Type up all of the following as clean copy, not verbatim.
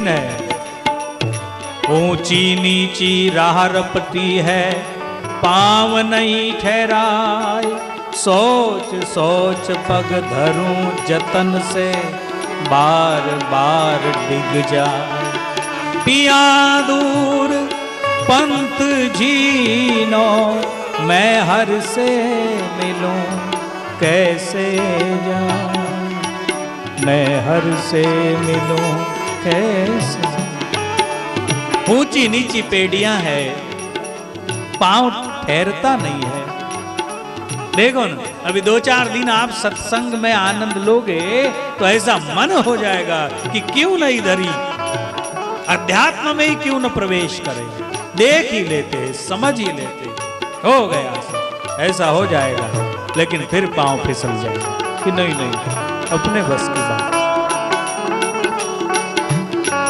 कठिन है। ऊंची नीची राह रपटी है, पाँव नहीं ठहराए। सोच सोच पग धरूं जतन से, बार बार डिग जाए। पिया दूर पंथ झीनो, मैं हर से मिलूं कैसे जाऊं, मैं हर से मिलूं कैसे। ऊंची नीची पेड़ियां है, पांव ठहरता नहीं है। देखो ना, अभी 2-4 दिन आप सत्संग में आनंद लोगे तो ऐसा मन हो जाएगा कि क्यों नहीं धरी, अध्यात्म में ही क्यों न प्रवेश करें। देख ही लेते, समझ ही लेते, हो गया ऐसा हो जाएगा। लेकिन फिर पांव फिसल जाएगा कि नहीं नहीं अपने बस की बात।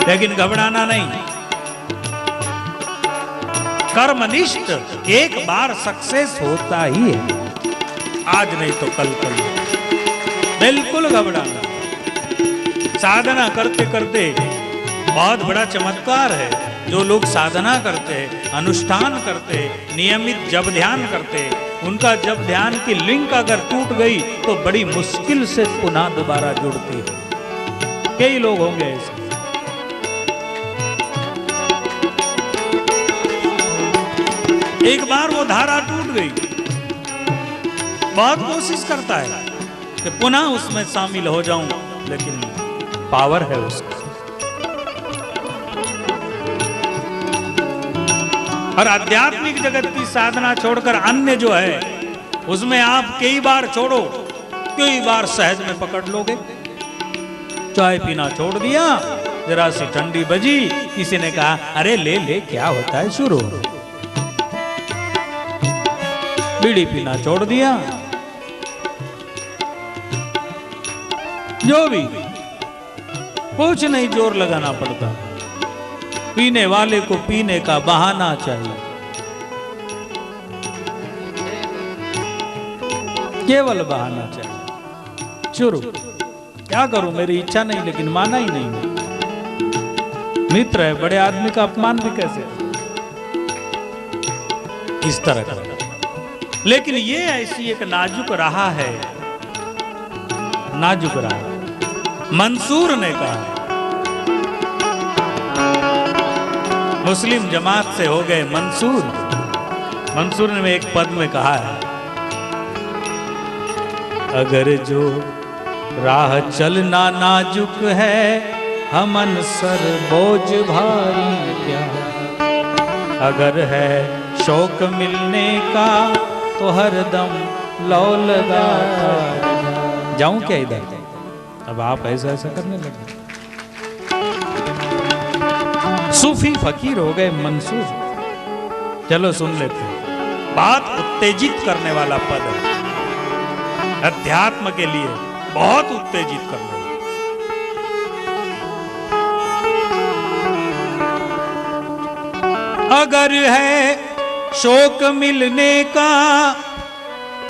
लेकिन घबराना नहीं, कर्मनिष्ठ एक बार सक्सेस होता ही है, आज नहीं तो कल कल। बिल्कुल घबराना। साधना करते करते बहुत बड़ा चमत्कार है। जो लोग साधना करते हैं, अनुष्ठान करते हैं, नियमित जप ध्यान करते हैं, उनका जप ध्यान की लिंक अगर टूट गई तो बड़ी मुश्किल से पुनः दोबारा जुड़ती है। कई लोग होंगे ऐसे। एक बार वो धारा टूट गई, बहुत कोशिश करता है कि पुनः उसमें शामिल हो जाऊं, लेकिन पावर है उसका। और आध्यात्मिक जगत की साधना छोड़कर अन्य जो है उसमें आप कई बार छोड़ो, कई बार सहज में पकड़ लोगे। चाय पीना छोड़ दिया, जरा सी ठंडी बजी, किसी ने कहा अरे ले ले क्या होता है, शुरू। बीड़ी पीना छोड़ दिया, जो भी, कुछ नहीं जोर लगाना पड़ता। पीने वाले को पीने का बहाना चाहिए, केवल बहाना चाहिए। शुरू, क्या करूं, मेरी इच्छा नहीं, लेकिन माना ही नहीं। मित्र है, बड़े आदमी का अपमान भी कैसे, इस तरह का। लेकिन ये ऐसी एक नाजुक राह है, नाजुक राह। मंसूर ने कहा, मुस्लिम जमात से हो गए मंसूर। मंसूर ने एक पद में कहा है, अगर जो राह चलना नाजुक है, हमन सर बोझ भारी क्या। अगर है शौक मिलने का, तो हरदम लौ लगा जाऊं क्या इधर। अब आप ऐसा ऐसा करने लगे। सूफी फकीर हो गए मंसूर। चलो सुन लेते हैं, बात उत्तेजित करने वाला पद है, अध्यात्म के लिए बहुत उत्तेजित करने वाला। अगर है शौक मिलने का,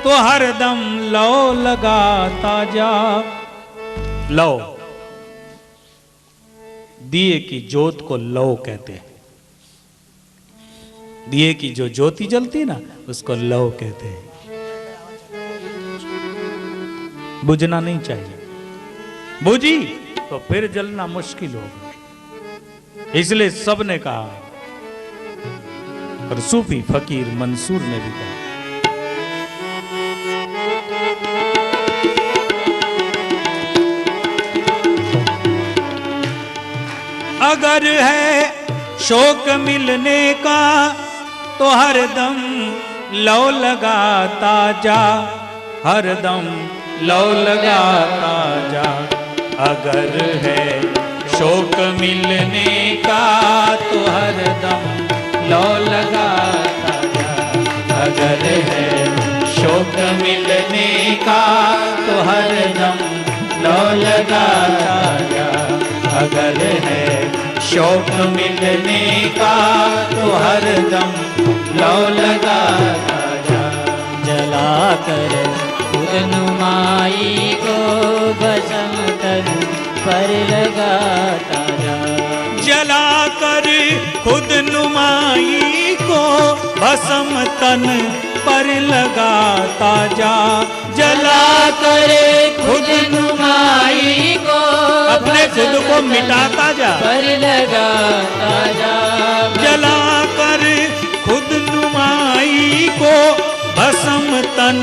तो हरदम लौ लगाता जा। लौ, दिए की जोत को लौ कहते हैं। दिए की जो ज्योति जलती है ना, उसको लौ कहते हैं। बुझना नहीं चाहिए, बुझी तो फिर जलना मुश्किल होगा। इसलिए सबने कहा, और सूफी फकीर मंसूर ने भी कहा, अगर है शौक मिलने का, तो हरदम लौ लगाता जा, हरदम लौ लगाता जा। अगर है शौक मिलने का, तो हरदम लौ लगाता जा। अगर है शौक मिलने का, तो हरदम लौ लगाता जा। अगर है शौक मिलने का, तो हरदम लौ लगाता जा। जलाकर खुदनुमाई को भस्म तन पर लगाता जा। जलाकर खुद नुमाई को भस्म तन पर लगाता जा। जलाकर खुद नुमाई को अपने खुद को मिटाता जा, पर लगाता जा। जलाकर खुद नुमाई को भस्म तन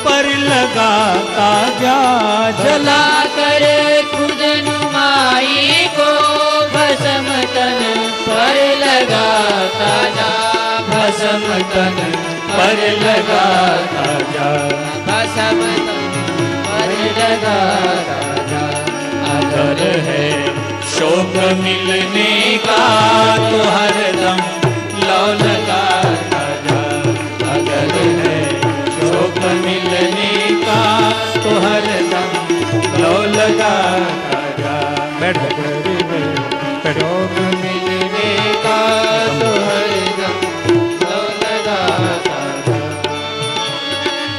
पर लगाता जा। जलाकर खुद नुमाई को भस्म तन पर लगाता जा। भस्म तन पर लगाता जा। भस्म तन पर लगाता जा। अगर है शोक मिलने का तो हरदम लौ लगाता जा। अगर है शोक मिलने का तो हरदम लौ लगाता जा। बैठ शोक मिलने का तो हरदम लौ लगाता जा।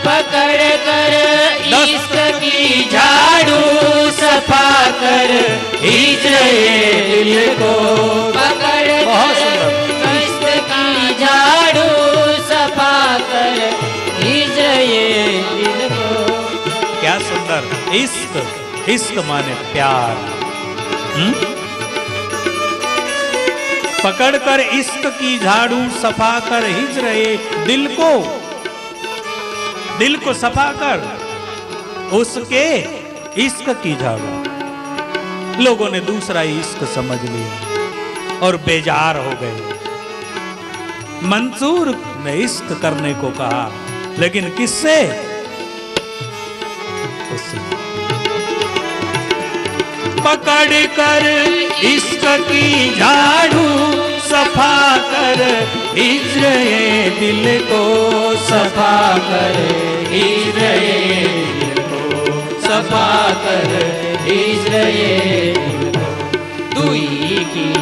पकड़ कर इश्क की झाड़ू सफा कर हिजरे दिल को। पकड़ कर इश्क की झाड़ू सफा कर हिजरे दिल को। क्या सुंदर इश्क, इश्क माने प्यार। पकड़ कर इश्क की झाड़ू सफा कर हिजरे दिल को। दिल को सफा कर उसके इश्क की झाड़ू। लोगों ने दूसरा इश्क समझ लिया और बेजार हो गए। मंसूर ने इश्क करने को कहा, लेकिन किससे? उससे। पकड़ कर इश्क की झाड़ू सफा कर हिजरे दिल को। सफा कर हिजरे दिल को। सफा कर हिजरे दिल को। दुई की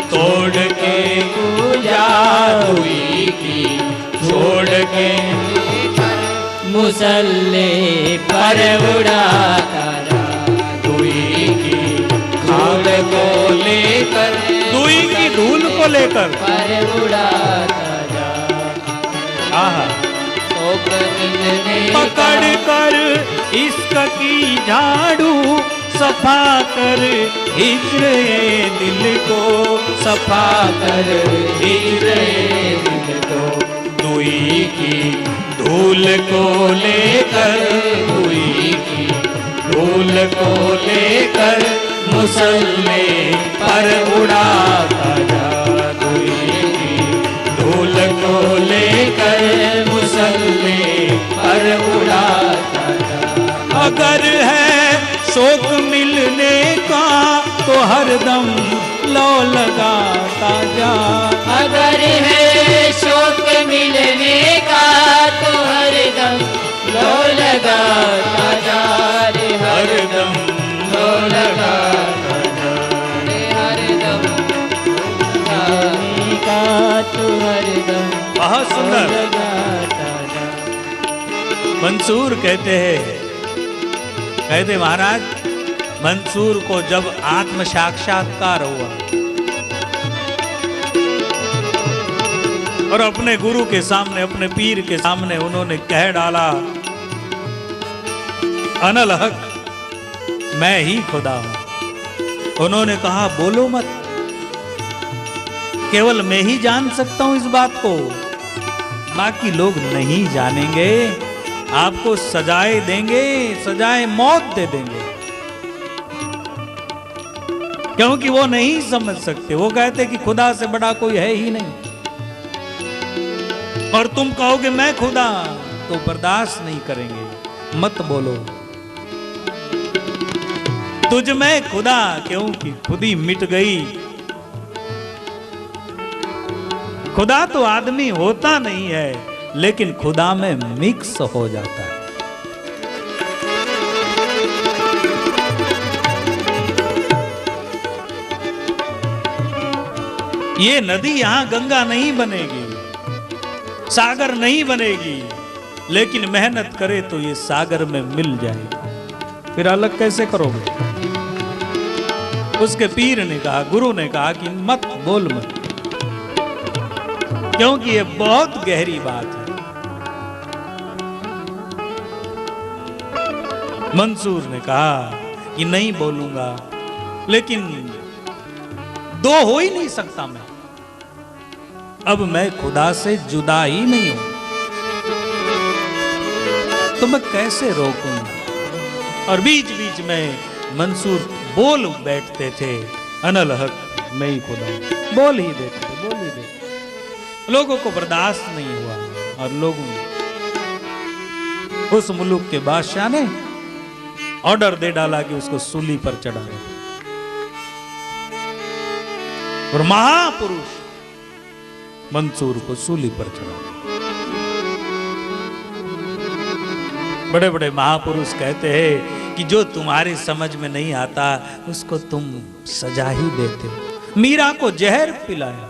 तोड़ के पूजा, दुई की छोड़ के मुसल्ले पर उड़ाता जा। दुई की धूल को लेकर, दुई की धूल को लेकर पर उड़ाता जा। आहा। शोक मिलने पकड़ कर इश्क की झाड़ू सफा कर हिजरे दिल को। सफा कर हिजरे दिल को। दुई की धूल को लेकर, दुई की धूल को लेकर मुसल्ले पर उड़ाता जा। दुई की धूल को लेकर मुसल्ले पर उड़ाता जा। अगर है शोक मिलने का तो हरदम लौ लगाता जा। अगर है शोक मिलने का तो हरदम लो लगाता जा। रे हरदम लो लगाता जा। रे हरदम लगाने का तो हरदम बहुत सुंदर। लगाता जा। मंसूर कहते महाराज, मंसूर को जब आत्म साक्षात्कार हुआ और अपने गुरु के सामने, अपने पीर के सामने उन्होंने कह डाला, अनल हक, मैं ही खुदा हूं। उन्होंने कहा बोलो मत, केवल मैं ही जान सकता हूं इस बात को, बाकी लोग नहीं जानेंगे, आपको सजाए देंगे, सजाए मौत दे देंगे। क्योंकि वो नहीं समझ सकते, वो कहते कि खुदा से बड़ा कोई है ही नहीं, और तुम कहोगे मैं खुदा, तो बर्दाश्त नहीं करेंगे। मत बोलो तुझ में खुदा, क्योंकि खुदी मिट गई। खुदा तो आदमी होता नहीं है, लेकिन खुदा में मिक्स हो जाता है। ये नदी यहां गंगा नहीं बनेगी, सागर नहीं बनेगी, लेकिन मेहनत करे तो ये सागर में मिल जाएगी। फिर अलग कैसे करोगे? उसके पीर ने कहा, गुरु ने कहा कि मत बोल मत, क्योंकि ये बहुत गहरी बात है। मंसूर ने कहा कि नहीं बोलूंगा, लेकिन दो हो ही नहीं सकता मैं, अब मैं खुदा से जुदा ही नहीं हूं, तो मैं कैसे रोकूंगा। और बीच बीच में मंसूर बोल बैठते थे, अनल हक मैं ही खुदा, बोल ही देते, बोल ही देते। लोगों को बर्दाश्त नहीं हुआ, और लोगों उस मुल्क के बादशाह ने ऑर्डर दे डाला कि उसको सूली पर चढ़ाए। और महापुरुष मंसूर को सूली पर चढ़ा। बड़े बड़े महापुरुष कहते हैं कि जो तुम्हारी समझ में नहीं आता उसको तुम सजा ही देते हो। मीरा को जहर पिलाया,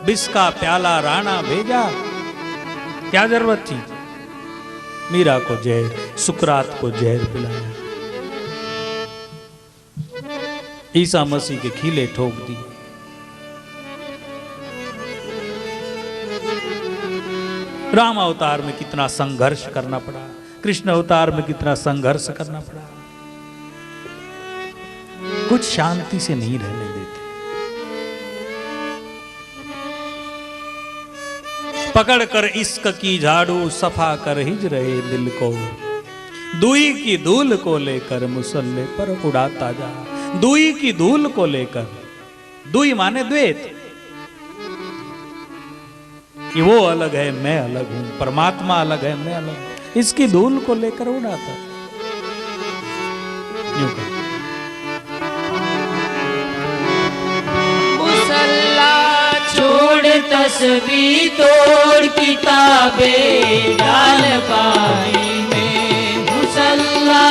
विष का प्याला राणा भेजा, क्या जरूरत थी। मीरा को जहर, सुकरात को जहर पिलाया, ईसा मसीह के खीले ठोक दिए। राम अवतार में कितना संघर्ष करना पड़ा, कृष्ण अवतार में कितना संघर्ष करना पड़ा, कुछ शांति से नहीं रहने देते। पकड़ कर इश्क की झाड़ू सफा कर हिज रहे दिल को, दुई की धूल को लेकर मुसल्ले पर उड़ाता जा। दुई की धूल को लेकर, दुई माने द्वैत, कि वो अलग है मैं अलग हूं, परमात्मा अलग है मैं अलग हूं, इसकी धूल को लेकर उड़ाता। मुसल्ला छोड़ तस्वीर तोड़ किताबें डाल पानी में। मुसल्ला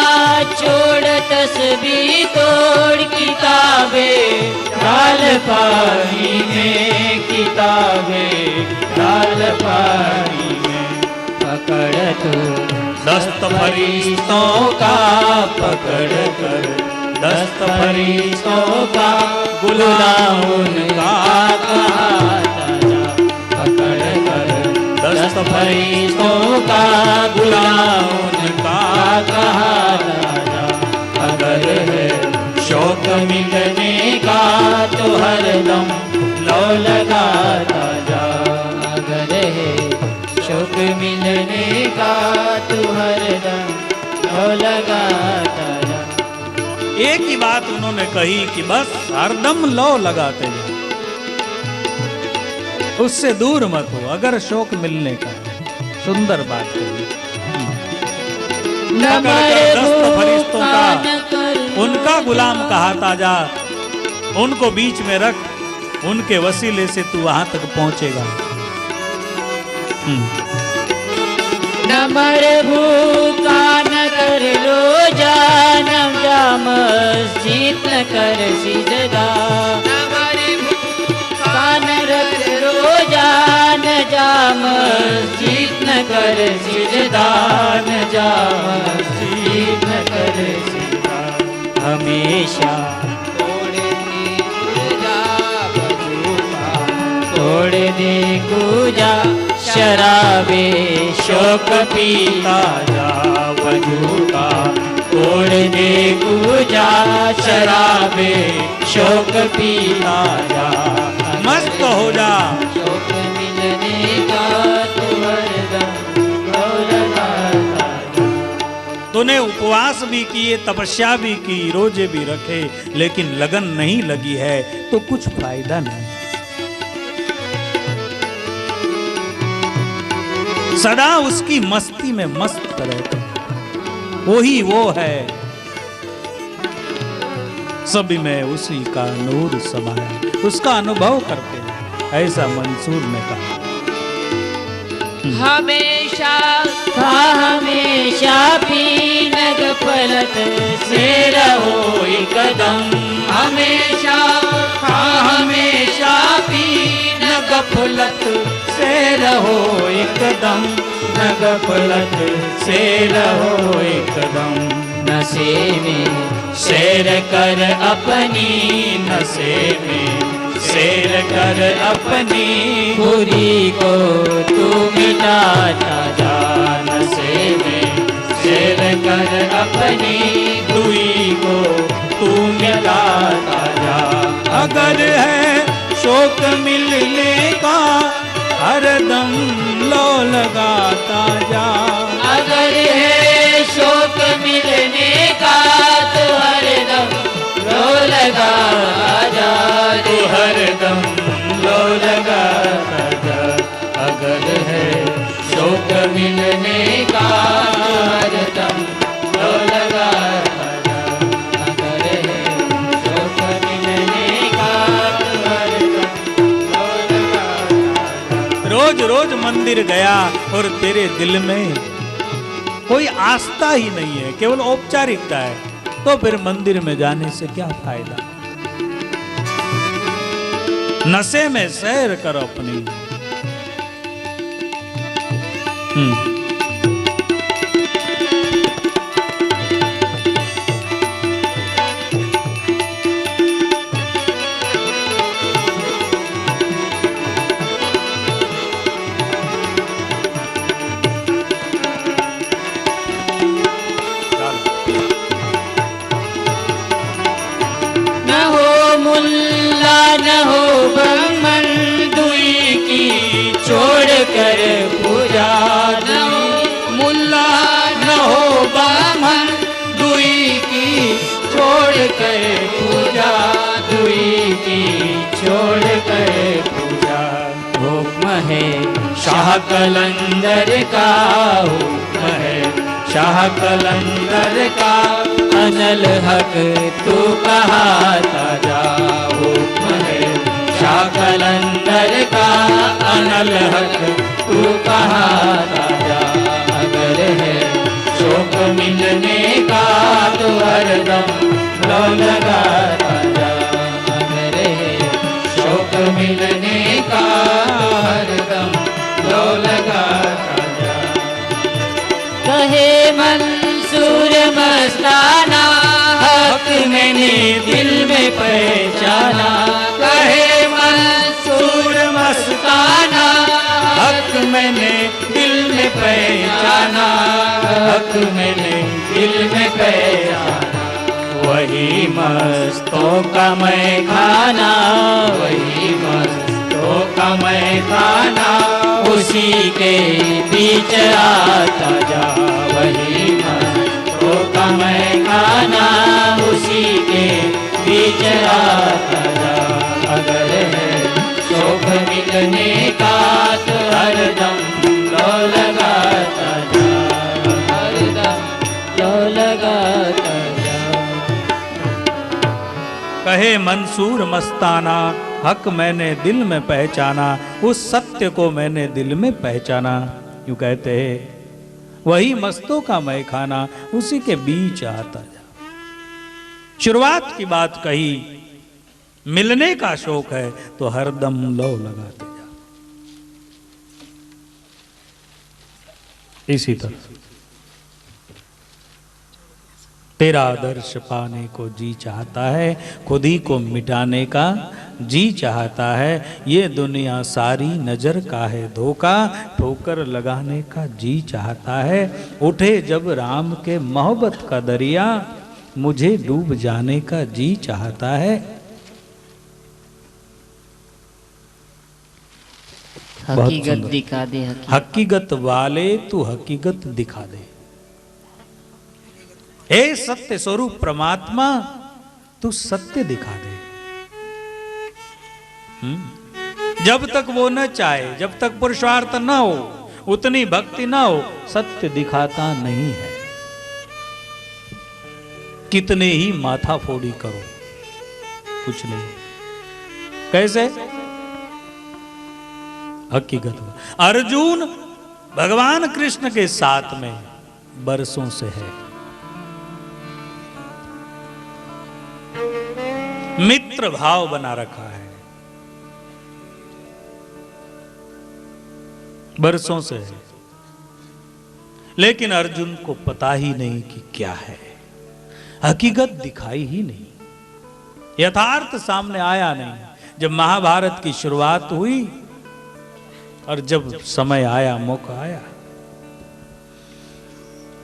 छोड़ तस्वीर तोड़ किताबें डाल पानी में, किताबें डाल पानी में। पकड़ तो दस्त फरिश्तों का पकड़ कर, दस्त फरिश्तों का गुलाम उनका कहा जा। पकड़ कर दस्त फरिश्तों का गुलाम उनका कहा जा। अगर है शौक मिलने का तो हरदम लो लगाता जा। अगर है शौक मिलने का तो हरदम लो लगाता जा। एक ही बात उन्होंने कही कि बस हरदम लो लगाते जाओ, उससे दूर मत हो अगर शौक मिलने का। सुंदर बात कही। दस्त फरिश्तों का उनका गुलाम कहता जा, उनको बीच में रख, उनके वसीले से तू वहां तक पहुंचेगा। नमर भूखा न कर लो जानम जा मस्जिद न कर सिजदा। नमर भूखा न रख लो जान जा मस्जिद न कर सिजदा। न जा मस्जिद न कर सिजदा। हमेशा तोड़ दे पूजा शराबे शौक पीता जा। वजू का तोड़ दे पूजा शराबे शौक पीता जा। मस्त हो जा, शौक मिलने का तो हरदम लो लगाता जा। तूने उपवास भी किए, तपस्या भी की, रोजे भी रखे, लेकिन लगन नहीं लगी है तो कुछ फायदा नहीं। सदा उसकी मस्ती में मस्त रहते, वही वो है, सभी में उसी का नूर समाया, उसका अनुभव करते हैं, ऐसा मंसूर ने कहा। हमेशा हमेशा भी नग पलट से रहो एक कदम। हमेशा हमेशा भी नग पलट से रहो एकदम। नग पलट से रहो एकदम। नशे में सैर कर अपनी, नशे में सैर कर अपनी, बुरी को तू मिटाता जा। नशे में सैर कर अपनी, दुई को तू मिटाता जा। अगर है शौक मिलने का हरदम लो लगाता जा। अगर है शौक मिलने का तो हरदम लो लगा जा। तू हरदम लो लगाता जा। अगर है शौक मिलने का हरदम लो लगाता जा। अगर है शौक मिलने का तो हरदम लो लगाता जा। रोज रोज मंदिर गया और तेरे दिल में कोई आस्था ही नहीं है, केवल औपचारिकता है, तो फिर मंदिर में जाने से क्या फायदा। नशे में सैर करो अपनी। न हो मुल्ला न हो ब्राह्मण, दुई की छोड़ कर पूजा। न हो मुल्ला न हो ब्राह्मण, दुई की छोड़ कर पूजा। दुई की छोड़ कर पूजा। हुक्म है शाह कलंदर का, हुक्म है शाह कलंदर का, अनल हक तू कहाता जा। हुक्म है शाह कलंदर का, अनल हक तू कहाता जा। अगर है शौक मिलने का तो हरदम लो लगाता जा। अगर है शौक मिलने का हरदम लो लगाता जा। कहे मंसूर मस्ताना, हक मैंने दिल में पहचाना। कहे मंसूर मस्ताना, हक मैंने दिल में पहचाना, हक मैंने दिल में पहचाना। वही मस्तों का मैं खाना, वही मस्तों का मैं खाना, उसी के बीच आता जा। वही मस्तों का मैं खाना, उसी के बीच आता जा। अगर है शौक मिलने का तो हरदम लो लगाता जा। हरदम लो लगाता जा। कहे मंसूर मस्ताना, हक मैंने दिल में पहचाना, उस सत्य को मैंने दिल में पहचाना। यूं कहते हैं वही मस्तों का मैं खाना, उसी के बीच आता जा। शुरुआत की बात कही, मिलने का शौक है तो हरदम लो लगाते जा। इसी तरह तेरा आदर्श पाने को जी चाहता है, खुद ही को मिटाने का जी चाहता है। ये दुनिया सारी नजर का है धोखा, ठोकर लगाने का जी चाहता है। उठे जब राम के मोहब्बत का दरिया, मुझे डूब जाने का जी चाहता है। हकीकत दिखा दे। हकीकत वाले तू हकीकत दिखा दे। हे सत्य स्वरूप परमात्मा, तू सत्य दिखा दे। जब तक वो न चाहे, जब तक पुरुषार्थ न हो, उतनी भक्ति न हो, सत्य दिखाता नहीं है। कितने ही माथा फोड़ी करो, कुछ नहीं। कैसे? हकीकत। अर्जुन भगवान कृष्ण के साथ में बरसों से है, मित्र भाव बना रखा है, बरसों से है। लेकिन अर्जुन को पता ही नहीं कि क्या है, हकीकत दिखाई ही नहीं, यथार्थ सामने आया नहीं। जब महाभारत की शुरुआत हुई और जब समय आया, मौका आया,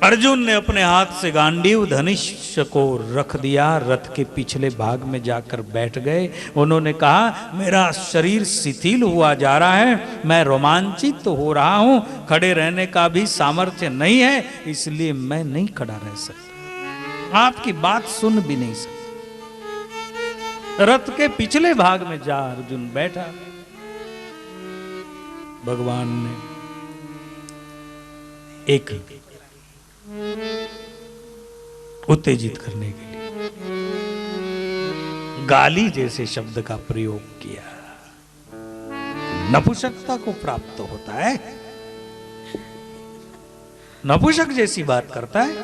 अर्जुन ने अपने हाथ से गांडीव धनुष को रख दिया, रथ के पिछले भाग में जाकर बैठ गए। उन्होंने कहा, मेरा शरीर शिथिल हुआ जा रहा है, मैं रोमांचित हो रहा हूं, खड़े रहने का भी सामर्थ्य नहीं है, इसलिए मैं नहीं खड़ा रह सकता, आपकी बात सुन भी नहीं सकता। रथ के पिछले भाग में जा अर्जुन बैठा। भगवान ने एक उत्तेजित करने के लिए गाली जैसे शब्द का प्रयोग किया। नपुंसकता को प्राप्त होता है, नपुंसक जैसी बात करता है।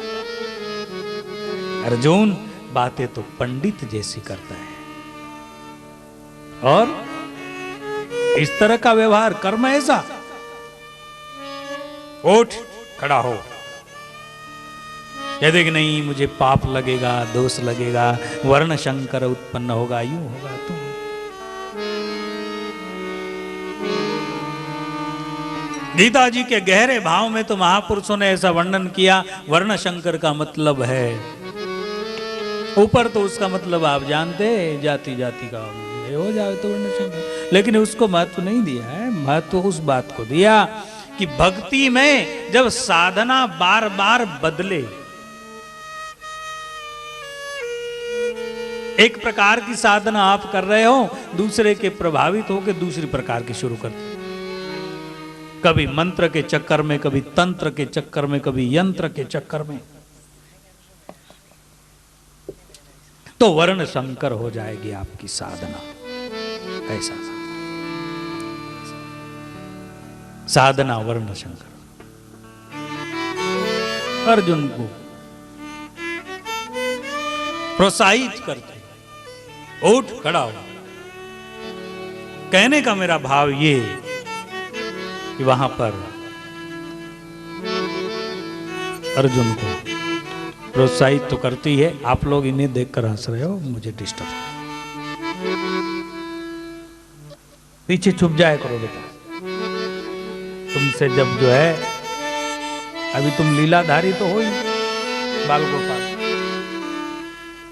अर्जुन बातें तो पंडित जैसी करता है, और इस तरह का व्यवहार, कर्म ऐसा। उठ, खड़ा हो। यदि कि नहीं, मुझे पाप लगेगा, दोष लगेगा, वर्ण शंकर उत्पन्न होगा, यूं होगा, तुम। गीता जी के गहरे भाव में तो महापुरुषों ने ऐसा वर्णन किया, वर्ण शंकर का मतलब है, ऊपर तो उसका मतलब आप जानते, जाति जाति का हो जाए तो वर्ण शंकर, लेकिन उसको महत्व नहीं दिया है। महत्व उस बात को दिया कि भक्ति में जब साधना बार बार बदले, एक प्रकार की साधना आप कर रहे हो, दूसरे के प्रभावित होकर दूसरी प्रकार की शुरू करते, कभी मंत्र के चक्कर में, कभी तंत्र के चक्कर में, कभी यंत्र के चक्कर में, तो वर्ण संकर हो जाएगी आपकी साधना। ऐसा साधना वर्ण शंकर। अर्जुन को प्रोत्साहित करते, उठ, खड़ा हो। कहने का मेरा भाव ये कि वहां पर अर्जुन को प्रोत्साहित तो करती है। आप लोग इन्हें देखकर हंस रहे हो, मुझे डिस्टर्ब। पीछे छुप जाए करो बेटा, तुमसे जब जो है, अभी तुम लीलाधारी तो हो ही, बाल गोपाल,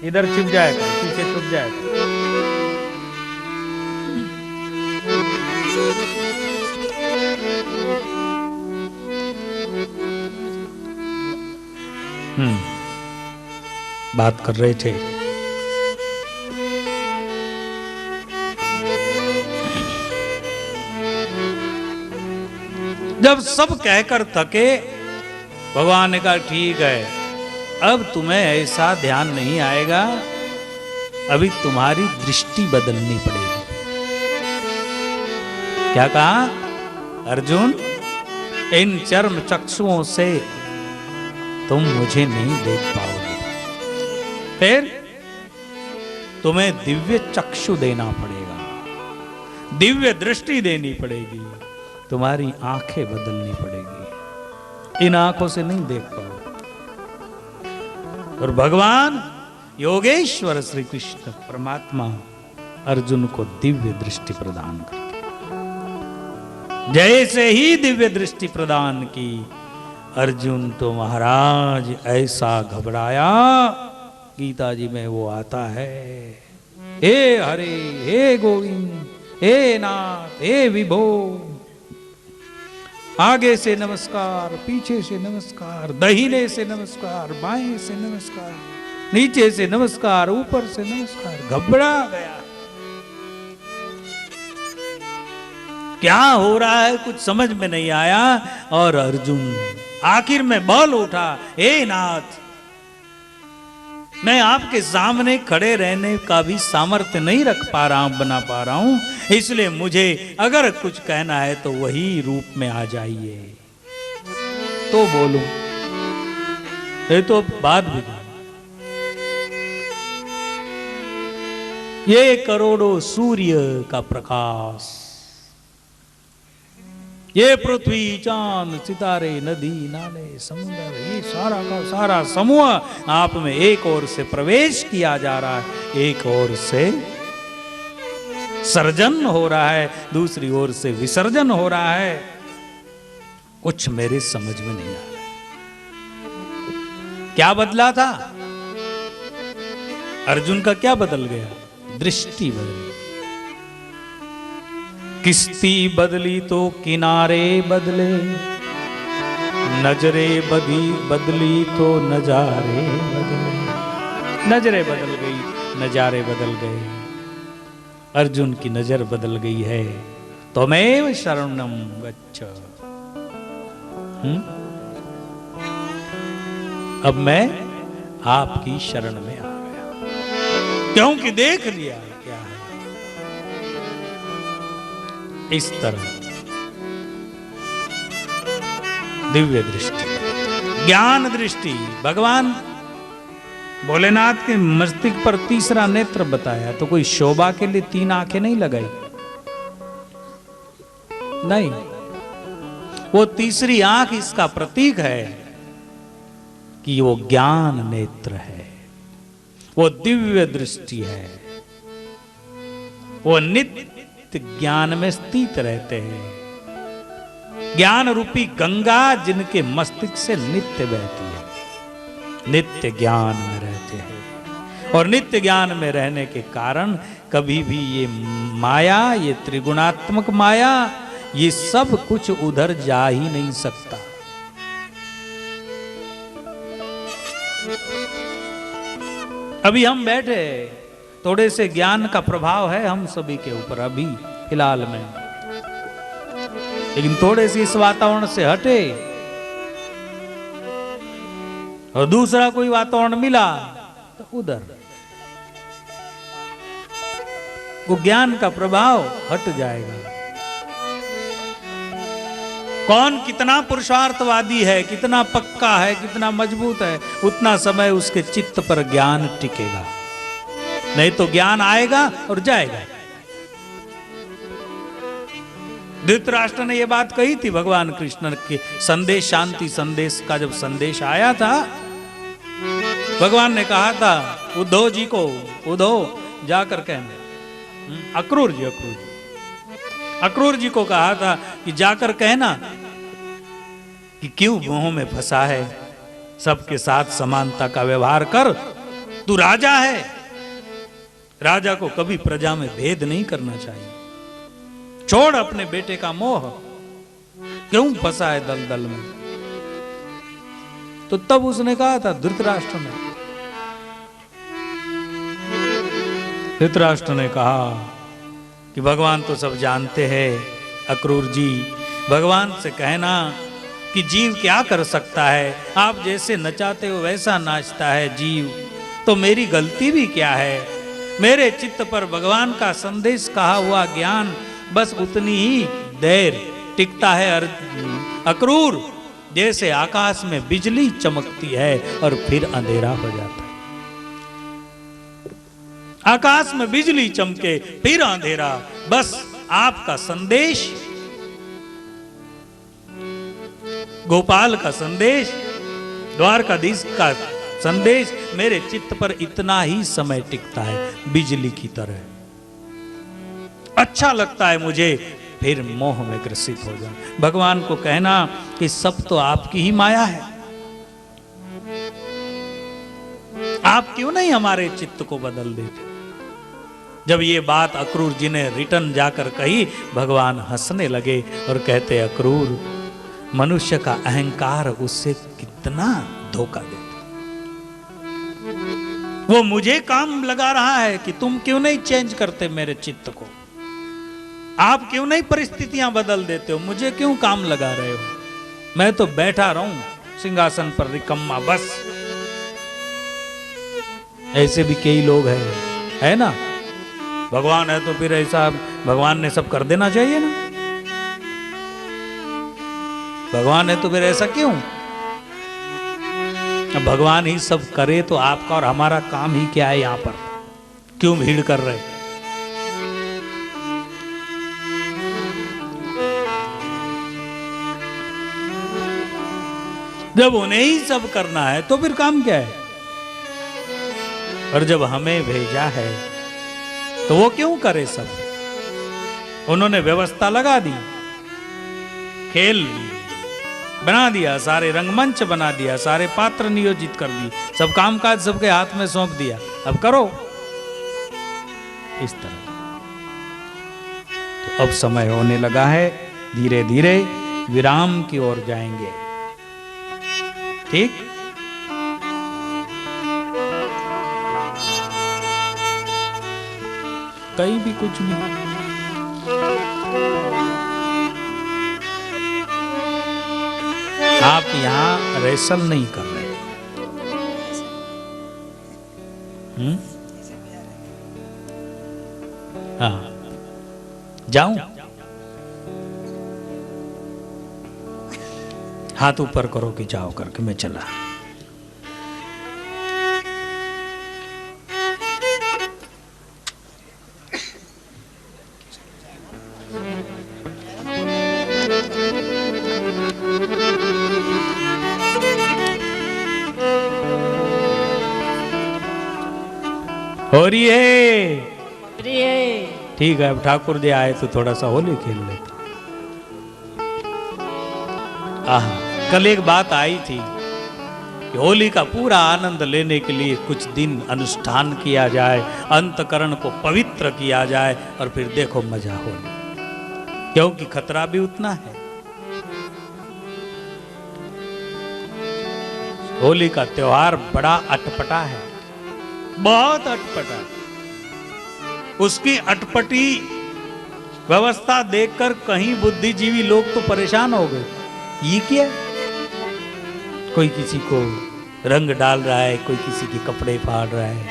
इधर छिप जाएगा, पीछे छुप जाएगा। बात कर रहे थे, जब सब कहकर थके, भगवान ने कहा, ठीक है, अब तुम्हें ऐसा ध्यान नहीं आएगा, अभी तुम्हारी दृष्टि बदलनी पड़ेगी। क्या कहा? अर्जुन, इन चर्म चक्षुओं से तुम मुझे नहीं देख पाओगे, फिर तुम्हें दिव्य चक्षु देना पड़ेगा, दिव्य दृष्टि देनी पड़ेगी, तुम्हारी आंखें बदलनी पड़ेगी, इन आंखों से नहीं देख पाओगे। और भगवान योगेश्वर श्री कृष्ण परमात्मा अर्जुन को दिव्य दृष्टि प्रदान करते, जैसे ही दिव्य दृष्टि प्रदान की, अर्जुन तो महाराज ऐसा घबराया। गीता जी में वो आता है, हे हरे, हे गोविंद, हे नाथ, हे विभो, आगे से नमस्कार, पीछे से नमस्कार, दाहिने से नमस्कार, बाएं से नमस्कार, नीचे से नमस्कार, ऊपर से नमस्कार। घबरा गया, क्या हो रहा है कुछ समझ में नहीं आया। और अर्जुन आखिर में बोल उठा, हे नाथ, मैं आपके सामने खड़े रहने का भी सामर्थ्य नहीं रख पा रहा हूं, बना पा रहा हूं, इसलिए मुझे अगर कुछ कहना है तो वही रूप में आ जाइए तो बोलूं। ये तो बात भी, ये करोड़ों सूर्य का प्रकाश ये पृथ्वी चांद सितारे नदी नाले समुद्र, ये सारा का सारा समूह आप में एक ओर से प्रवेश किया जा रहा है, एक ओर से सर्जन हो रहा है, दूसरी ओर से विसर्जन हो रहा है। कुछ मेरे समझ में नहीं आ रहा। क्या बदला था? अर्जुन का क्या बदल गया? दृष्टि बदली। किश्ती बदली तो किनारे बदले, नजरे बदली तो नजारे बदले। नजरें बदल गई, नजारे बदल गए। अर्जुन की नजर बदल गई है। त्वमेव शरणं गच्छ। अब मैं आपकी शरण में आ गया, क्योंकि देख लिया क्या है। इस तरह दिव्य दृष्टि, ज्ञान दृष्टि। भगवान भोलेनाथ के मस्तिष्क पर तीसरा नेत्र बताया तो कोई शोभा के लिए 3 आंखें नहीं लगाई, नहीं। वो तीसरी आंख इसका प्रतीक है कि वो ज्ञान नेत्र है, वो दिव्य दृष्टि है। वो नित्य ज्ञान में स्थित रहते हैं। ज्ञान रूपी गंगा जिनके मस्तिष्क से नित्य बहती है, नित्य ज्ञान में रहते हैं। और नित्य ज्ञान में रहने के कारण कभी भी ये माया, ये त्रिगुणात्मक माया, ये सब कुछ उधर जा ही नहीं सकता। अभी हम बैठे, थोड़े से ज्ञान का प्रभाव है हम सभी के ऊपर अभी फिलहाल में, लेकिन थोड़े से इस वातावरण से हटे और दूसरा कोई वातावरण मिला तो उधर वो ज्ञान का प्रभाव हट जाएगा। कौन कितना पुरुषार्थवादी है, कितना पक्का है, कितना मजबूत है, उतना समय उसके चित्त पर ज्ञान टिकेगा। नहीं तो ज्ञान आएगा और जाएगा। धृतराष्ट्र ने यह बात कही थी भगवान कृष्ण के संदेश, शांति संदेश का जब संदेश आया था, भगवान ने कहा था उद्धव जी को, उद्धव जाकर कहने, अक्रूर जी को कहा था कि जाकर कहना कि क्यों मोह में फंसा है, सबके साथ समानता का व्यवहार कर। तू राजा है, राजा को कभी प्रजा में भेद नहीं करना चाहिए। छोड़ अपने बेटे का मोह, क्यों फंसा है दलदल में। तो तब उसने कहा था धृतराष्ट्र ने कहा कि भगवान तो सब जानते हैं, अक्रूर जी भगवान से कहना कि जीव क्या कर सकता है, आप जैसे नचाते हो वैसा नाचता है जीव, तो मेरी गलती भी क्या है। मेरे चित्त पर भगवान का संदेश कहा हुआ ज्ञान बस उतनी ही देर टिकता है अक्रूर, जैसे आकाश में बिजली चमकती है और फिर अंधेरा हो जाता है। आकाश में बिजली चमके फिर अंधेरा, बस आपका संदेश, गोपाल का संदेश, द्वारकाधीश का संदेश मेरे चित्त पर इतना ही समय टिकता है, बिजली की तरह। अच्छा लगता है मुझे, फिर मोह में ग्रसित हो जाऊं। भगवान को कहना कि सब तो आपकी ही माया है, आप क्यों नहीं हमारे चित्त को बदल देते। जब ये बात अक्रूर जी ने रिटर्न जाकर कही, भगवान हंसने लगे और कहते, अक्रूर मनुष्य का अहंकार उससे कितना धोखा देता। वो मुझे काम लगा रहा है कि तुम क्यों नहीं चेंज करते मेरे चित्त को, आप क्यों नहीं परिस्थितियां बदल देते हो, मुझे क्यों काम लगा रहे हो। मैं तो बैठा रहूं सिंहासन पर रिकम्मा बस। ऐसे भी कई लोग हैं, है ना। भगवान है तो फिर ऐसा भगवान ने सब कर देना चाहिए ना, भगवान है तो फिर ऐसा क्यों। भगवान ही सब करे तो आपका और हमारा काम ही क्या है, यहां पर क्यों भीड़ कर रहे। जब उन्हें ही सब करना है तो फिर काम क्या है? और जब हमें भेजा है तो वो क्यों करे सब? उन्होंने व्यवस्था लगा दी, खेल बना दिया, सारे रंगमंच बना दिया, सारे पात्र नियोजित कर दिए, सब कामकाज सबके हाथ में सौंप दिया, अब करो। इस तरह तो अब समय होने लगा है, धीरे धीरे विराम की ओर जाएंगे। ठीक, कहीं भी कुछ भी। आप यहां रेसल नहीं कर रहे। हाँ, जाऊं? हाथ ऊपर करो कि जाओ करके मैं चला। हो रही है? ठीक है, अब ठाकुर जी आए तो थोड़ा सा होली खेल लेते। कल एक बात आई थी कि होली का पूरा आनंद लेने के लिए कुछ दिन अनुष्ठान किया जाए, अंतकरण को पवित्र किया जाए, और फिर देखो मजा होली, क्योंकि खतरा भी उतना है। होली का त्योहार बड़ा अटपटा है, बहुत अटपटा। उसकी अटपटी व्यवस्था देखकर कहीं बुद्धिजीवी लोग तो परेशान हो गए। ये क्या? कोई किसी को रंग डाल रहा है, कोई किसी के कपड़े फाड़ रहा है,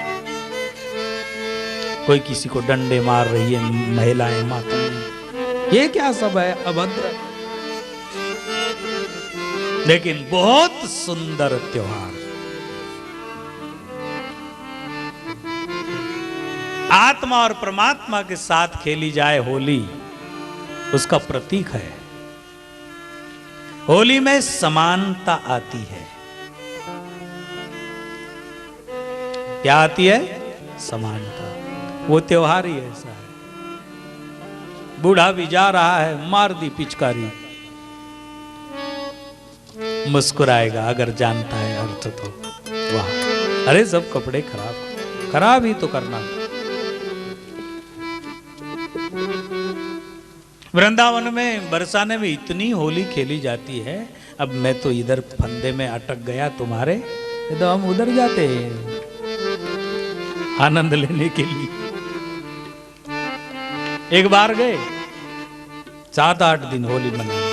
कोई किसी को डंडे मार रही है महिलाएं माताएं। ये क्या सब है? अभद्र। लेकिन बहुत सुंदर त्योहार, आत्मा और परमात्मा के साथ खेली जाए होली, उसका प्रतीक है। होली में समानता आती है। क्या आती है? समानता। वो त्योहार ही ऐसा है। बूढ़ा भी जा रहा है, मार दी पिचकारी, मुस्कुराएगा अगर जानता है अर्थ तो। वाह, अरे सब कपड़े खराब, खराब ही तो करना। वृंदावन में बरसाने में इतनी होली खेली जाती है। अब मैं तो इधर फंदे में अटक गया तुम्हारे, तो हम उधर जाते हैं आनंद लेने के लिए। एक बार गए, 7-8 दिन होली मनाए।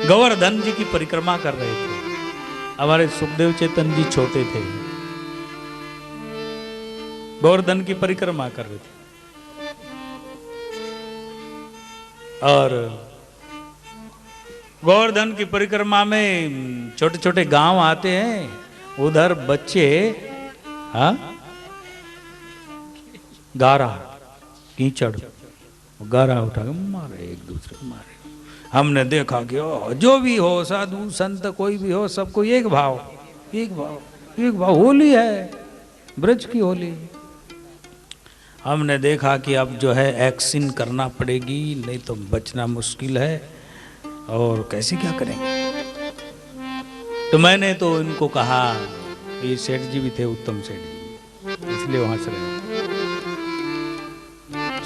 गोवर्धन जी की परिक्रमा कर रहे थे। हमारे सुखदेव चेतन जी छोटे थे, गोवर्धन की परिक्रमा कर रहे थे। और गोवर्धन की परिक्रमा में छोटे छोटे गांव आते हैं, उधर बच्चे गारा कीचड़ गारा उठा के मारे, एक दूसरे को मारे। हमने देखा कि जो भी हो, साधु संत कोई भी हो, सबको एक भाव, एक भाव, एक भाव। होली है, ब्रज की होली। हमने देखा कि अब जो है एक्शन करना पड़ेगी, नहीं तो बचना मुश्किल है, और कैसे क्या करेंगे। तो मैंने तो इनको कहा, ये सेठ जी भी थे, उत्तम सेठ जी, इसलिए वहां से रहे।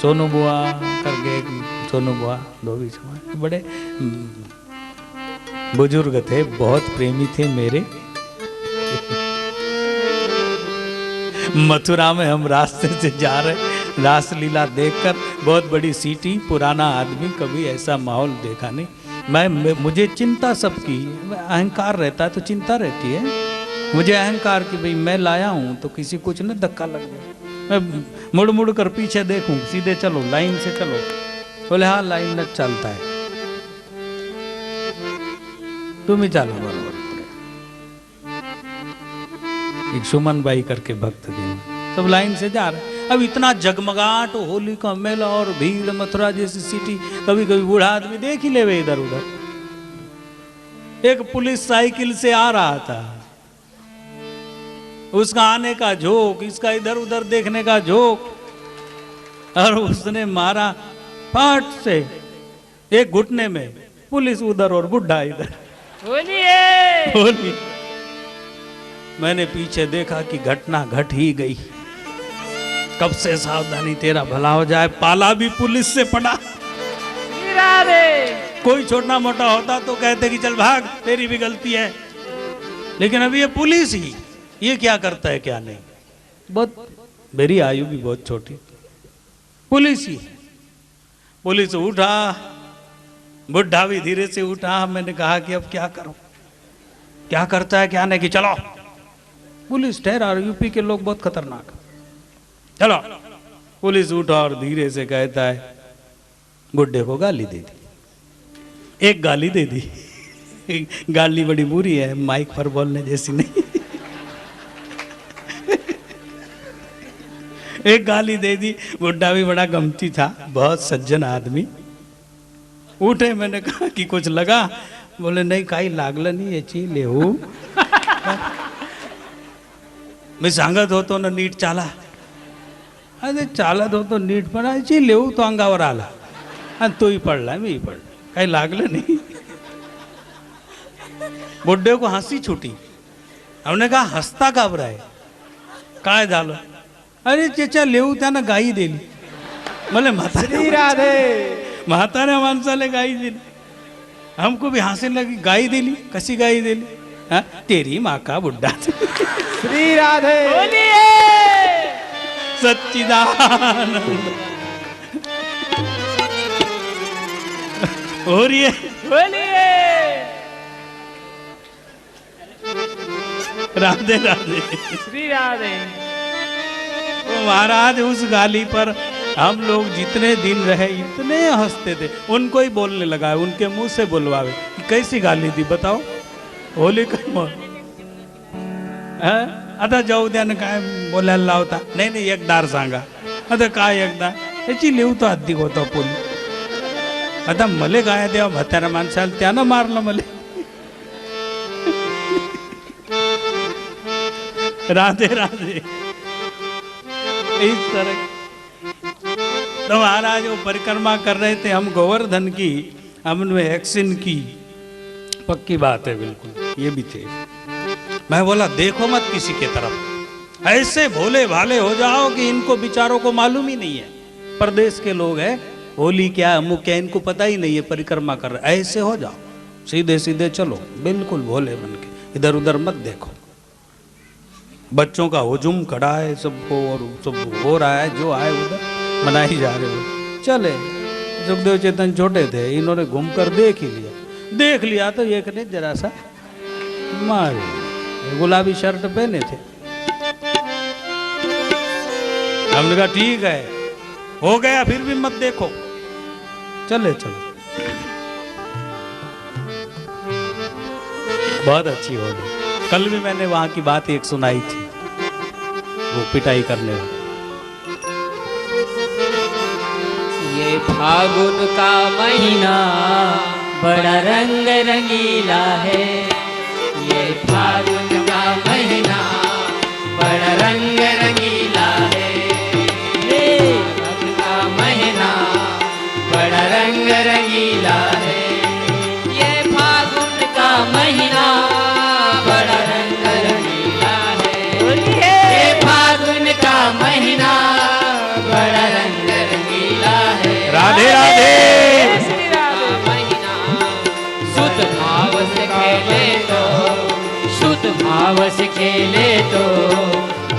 सोनू बुआ करके, सोनू बुआ धोबी समाज, बड़े बुजुर्ग थे, बहुत प्रेमी थे मेरे। मथुरा में हम रास्ते से जा रहे, रासलीला देखकर, बहुत बड़ी सीटी, पुराना आदमी, कभी ऐसा माहौल देखा नहीं। मुझे चिंता सबकी, अहंकार रहता है तो चिंता रहती है। मुझे अहंकार कि भाई मैं लाया हूं तो किसी कुछ न धक्का लग जाए, मैं मुड़ मुड़ कर पीछे देखूं, सीधे चलो, लाइन से चलो। बोले हाँ लाइन न चलता है, तुम ही चलो बराबर। एक सुमन बाई करके भक्त थे, सब लाइन से जा रहे। अब इतना जगमगाट, होली का मेला और भीड़, मथुरा जैसी सिटी, कभी कभी बूढ़ा आदमी देख ही ले इधर उधर। एक पुलिस साइकिल से आ रहा था, उसका आने का झोंक, इसका इधर उधर देखने का झोंक, और उसने मारा फट से एक घुटने में, पुलिस उधर और बुढ़ा इधर। बोलिए। मैंने पीछे देखा कि घटना घट ही गई। कब से सावधानी, तेरा भला हो जाए, पाला भी पुलिस से पड़ा। कोई छोटा मोटा होता तो कहते कि चल भाग, तेरी भी गलती है, लेकिन अभी ये पुलिस ही, ये क्या करता है क्या नहीं। बहुत, मेरी आयु भी बहुत छोटी, पुलिस ही। पुलिस उठा, बुढ़ा भी धीरे से उठा। मैंने कहा कि अब क्या करूं, क्या करता है क्या नहीं, कि चलो। पुलिस ठहरा, यूपी के लोग बहुत खतरनाक, चलो। पुलिस उठा और धीरे से कहता है, बुढ़े को गाली दे दी, एक गाली दे दी। गाली बड़ी बुरी है, माइक पर बोलने जैसी नहीं। एक गाली दे दी। बुढ़ा भी बड़ा गमती था, बहुत सज्जन आदमी। उठे, मैंने कहा कि कुछ लगा? बोले नहीं, काही लागलं नहीं, याची लेऊ मी सांगत होतो ना नीट चाला. अरे चालत होतो नीट, पण याची लेऊ तो अंगावर आला आणि तोही पडला, मीही पडला, काही लागलं नहीं. बुड्ढे को हंसी छूटी. हमने कहा हसता का बरं आहे, काय झालं? अरे त्याच्या लेऊ त्यानं गाई दिली. मला म्हाताऱ्या माणसाला गाई दिली. हमको भी हंसी लगी, गाई दिली, कशी गाई दिली? हाँ, तेरी माँ का बुड्ढा. श्री राधे सच्चिदानंद हो रही है. राधे राधे श्री राधे. तो महाराज उस गाली पर हम लोग जितने दिन रहे इतने हंसते थे. उनको ही बोलने लगा, उनके मुंह से बुलवावे कि कैसी गाली दी बताओ. होली आता जाऊ द्या ना, काय बोलायला लावता. नाही नाही एकदार सांगा. आता काय एकदा याची लिहू तो अधिक होता पोली. आता मले काय द्या म्हाताऱ्या माणसाला, त्यानं मारलं मले. राधे राधे. इस तरह तो महाराज वो परिक्रमा कर रहे थे. हम गोवर्धन की, हमने एक्सिन की, पक्की बात है बिल्कुल, ये भी थे. मैं बोला देखो मत किसी के तरफ, ऐसे भोले भाले हो जाओ कि इनको बेचारों को मालूम ही नहीं है. प्रदेश के लोग हैं, होली क्या अमुक क्या इनको पता ही नहीं है, परिक्रमा कर रहे. ऐसे हो जाओ, सीधे सीधे चलो, बिल्कुल भोले बन के, इधर उधर मत देखो. बच्चों का हुजूम खड़ा है सबको, और सब हो रहा है, जो आए उधर मनाई जा रहे हो. चले. सुखदेव चेतन छोटे थे, इन्होंने घूमकर देख ही लिया. देख लिया तो एक ने जरा सा मारे, गुलाबी शर्ट पहने थे. हमने कहा ठीक है, हो गया, फिर भी मत देखो, चले चलो. बहुत अच्छी होली. कल भी मैंने वहां की बात एक सुनाई थी, वो पिटाई करने वाली. ये फागुन का महीना बड़ा रंग रंगीला है. ये फागुन का महीना बड़ा रंग रंगीला है. ये फागुन का महीना बड़ा रंग रंगीला है. ये फागुन का महीना बड़ा रंग रंगीला है. ये फागुन का महीना बड़ा रंग रंगीला है. राधे राधे. शुद्ध भाव से खेले तो, शुद्ध भाव से खेले तो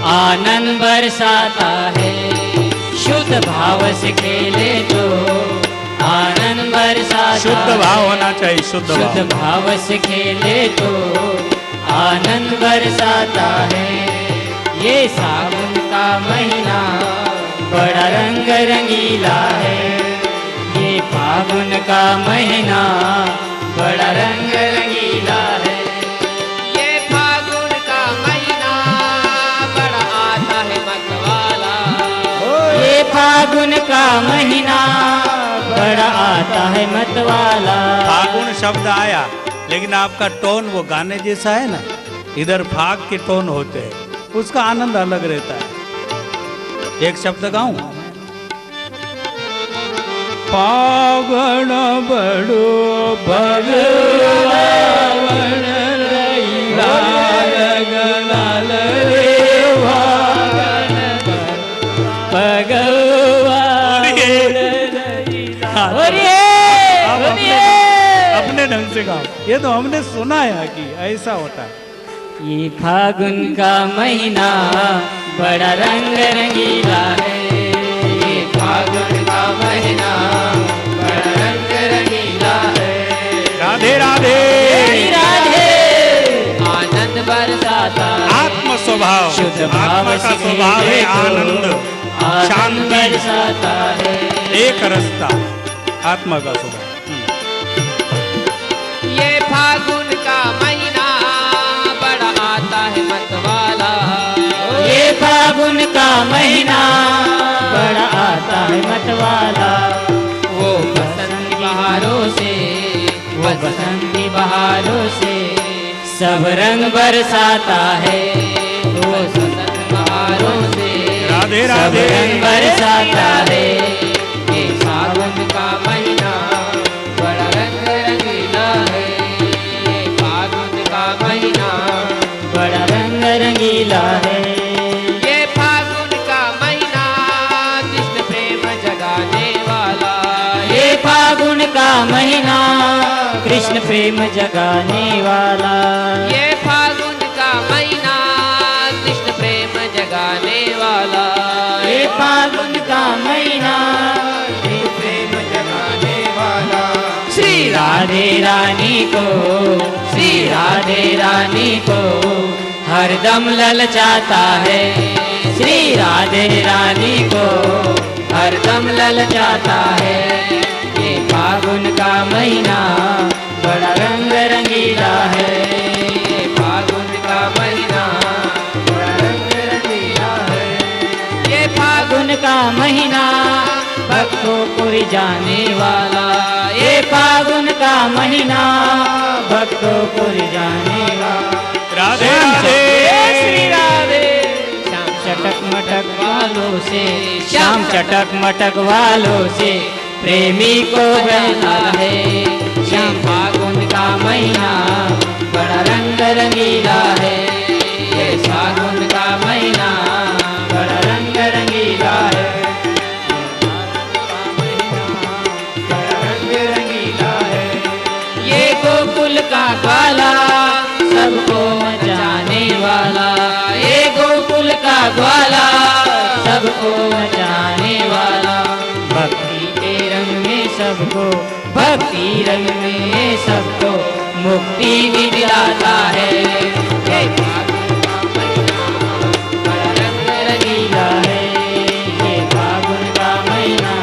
आनंद बरसाता है. शुद्ध भाव से खेले तो आनंद बरसाता. शुद्ध भाव होना चाहिए, शुद्ध भाव से खेले तो आनंद बरसाता है. ये सावन का महीना बड़ा रंग रंगीला है. ये फागुन का महीना बड़ा रंग रंगीला है. ये फागुन का महीना बड़ा आता है मतवाला. ये फागुन का महीना बड़ा आता है मतवाला. फागुन शब्द आया, लेकिन आपका टोन वो गाने जैसा है ना, इधर फाग के टोन होते हैं, उसका आनंद अलग रहता है। एक शब्द गाऊं, पावण बड़ो भगवान अपने ढंग से गाओ। ये तो हमने सुना है कि ऐसा होता है। ये फागुन का महीना बड़ा रंग रंगीला है। ये फागुन का महीना बड़ा रंग रंगीला है। राधे राधे राधे आनंद बरसाता आत्म स्वभाव, शुद्ध आत्मा भाव का से स्वभाव है आनंद, आनंद शांति, बरसाता है। एक रस्ता आत्मा का स्वभाव। ये फागुन का महीना बड़ा आता है मतवाला। ये फागुन का महीना बड़ा आता है मतवाला। वो बसंती बहारों से, वो बसंती बहारों से सब रंग बरसाता है। वो बसंत बहारों से राधे सब राधे रंग बरसाता है। ये फागुन का महीना बड़ा रंग रंगीला है। ये फागुन का महीना बड़ा रंग रंगीला है। ये फागुन का महीना कृष्ण प्रेम जगाने वाला। ये फागुन का महीना कृष्ण प्रेम जगाने वाला। ये फागुन का महीना कृष्ण प्रेम जगाने वाला। ये फागुन का महीना कृष्ण प्रेम जगाने वाला। श्री राधे रानी को, श्री राधे रानी को हरदम ललचाता है। श्री राधे रानी को हरदम ललचाता है। ये फागुन का महीना बड़ा रंग रंगीला है। ये फागुन का महीना बड़ा रंग रंगीला है। ये फागुन का महीना भक्तों को रिझाने वाला। ये फागुन का महीना भक्तों को रिझाने वाला। राधे श्याम राधे श्री राधे श्याम चटक मटक वालों से, श्याम चटक मटक वालों से प्रेमी को बहला है। श्याम फागुन का महीना बड़ा रंग रंगीला है। ये फागुन का महीना बड़ा रंग रंगीला है। बड़ा रंग रंगीला है। ये गोकुल का ग्वाला सबको मचाने वाला। ये गोकुल का ग्वाला सबको मचाने वाला। भक्ति के रंग में सबको, भक्ति रंग में सबको मुक्ति भी दिलाता है। ये फागुन का महीना बड़ा रंग रंगीला है। ये फागुन का महीना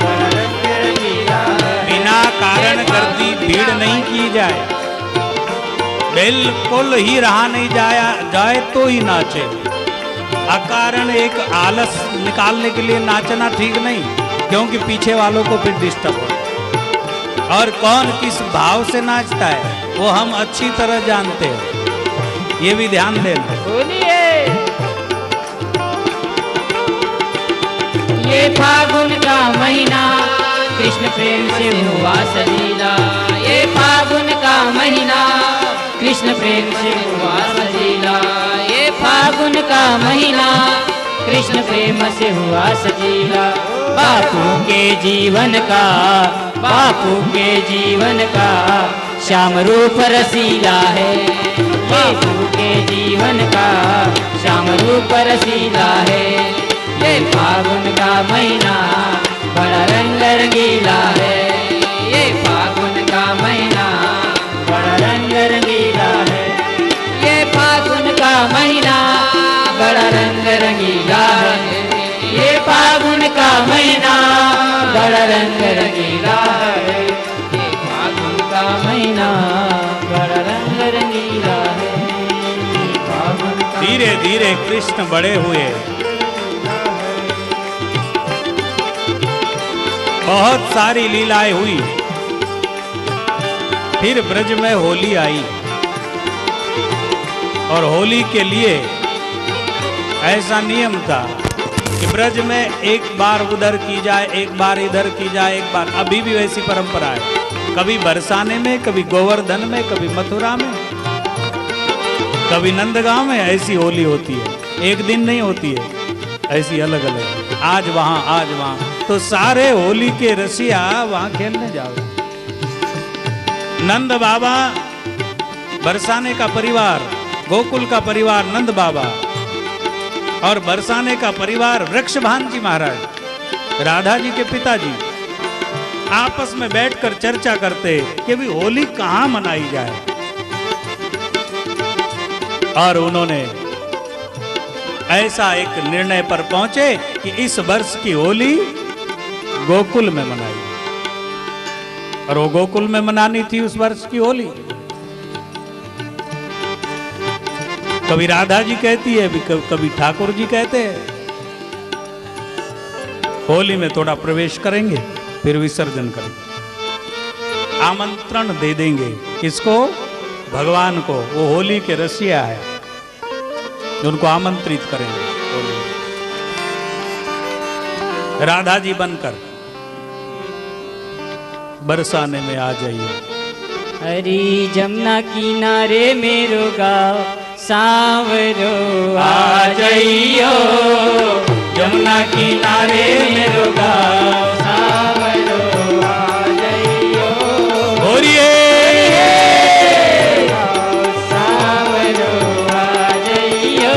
बड़ा रंग रंगीला है। बिना कारण करती भीड़ नहीं की जाए, बिल्कुल ही रहा नहीं जाए तो ही नाचे। अकारण एक आलस निकालने के लिए नाचना ठीक नहीं, क्योंकि पीछे वालों को फिर डिस्टर्ब होता है। और कौन किस भाव से नाचता है वो हम अच्छी तरह जानते हैं, ये भी ध्यान देना। सुनिए ये फागुन का महीना कृष्ण प्रेम से हुआ सजीला। ये फागुन का महीना कृष्ण प्रेम से हुआ सजीला। ये फागुन का महीना कृष्ण प्रेम से हुआ सजीला। बापू के जीवन का, बापू के जीवन का श्याम रूप रसीला है। बापू के जीवन का श्याम रूप रसीला है। ये फागुन का महीना बड़ा रंग रंगीला है। ये फागुन का महीना बड़ा रंग रंगीला है। ये फागुन का महीना बड़ा रंग रंगीला है। ये फागुन का महीना बड़ा रंग रंगीला है। ये फागुन का महीना बड़ा रंग रंगीला है। ये फागुन का धीरे धीरे कृष्ण बड़े हुए, बहुत सारी लीलाएं हुई। फिर ब्रज में होली आई और होली के लिए ऐसा नियम था कि ब्रज में एक बार उधर की जाए, एक बार इधर की जाए, एक बार। अभी भी वैसी परंपरा है, कभी बरसाने में, कभी गोवर्धन में, कभी मथुरा में, कभी नंदगांव में ऐसी होली होती है। एक दिन नहीं होती है, ऐसी अलग अलग, आज वहां आज वहां। तो सारे होली के रसिया वहां खेलने जाओ। नंद बाबा, बरसाने का परिवार, गोकुल का परिवार नंद बाबा और बरसाने का परिवार वृक्षभान जी महाराज, राधा जी के पिताजी, आपस में बैठकर चर्चा करते कि भी होली कहां मनाई जाए। और उन्होंने ऐसा एक निर्णय पर पहुंचे कि इस वर्ष की होली गोकुल में मनाई, और वो गोकुल में मनानी थी उस वर्ष की होली। कभी राधा जी कहती है, कभी ठाकुर जी कहते हैं। होली में थोड़ा प्रवेश करेंगे, फिर विसर्जन करेंगे, आमंत्रण दे देंगे। किसको? भगवान को। वो होली के रसिया है, उनको आमंत्रित करेंगे। राधा जी बनकर बरसाने में आ जाइए। हरी जमुना किनारे मेरो गाँव सांवरो आ जाइयो, जमुना किनारे मेरो गाँव सांवरो आ जाइयो, बोलिए सांवरो आ जाइयो।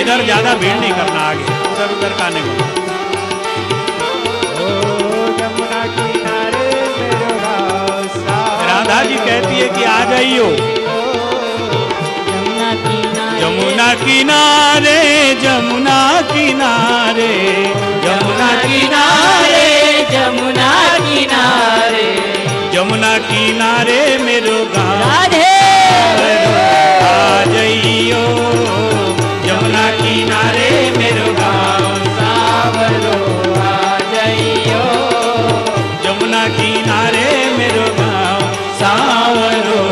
इधर ज्यादा भीड़ नहीं करना, आगे उधर उधर का नहीं। राधा जी कहती है कि आ जाइयो। जमुना किनारे, जमुना किनारे, जमुना किनारे, जमुना किनारे, जमुना किनारे मेरो गाँव राधे आ जाइयो। जमुना किनारे मेरो गाँव सांवरो आ जाइयो, जमुना किनारे मेरो गाँव सांवरो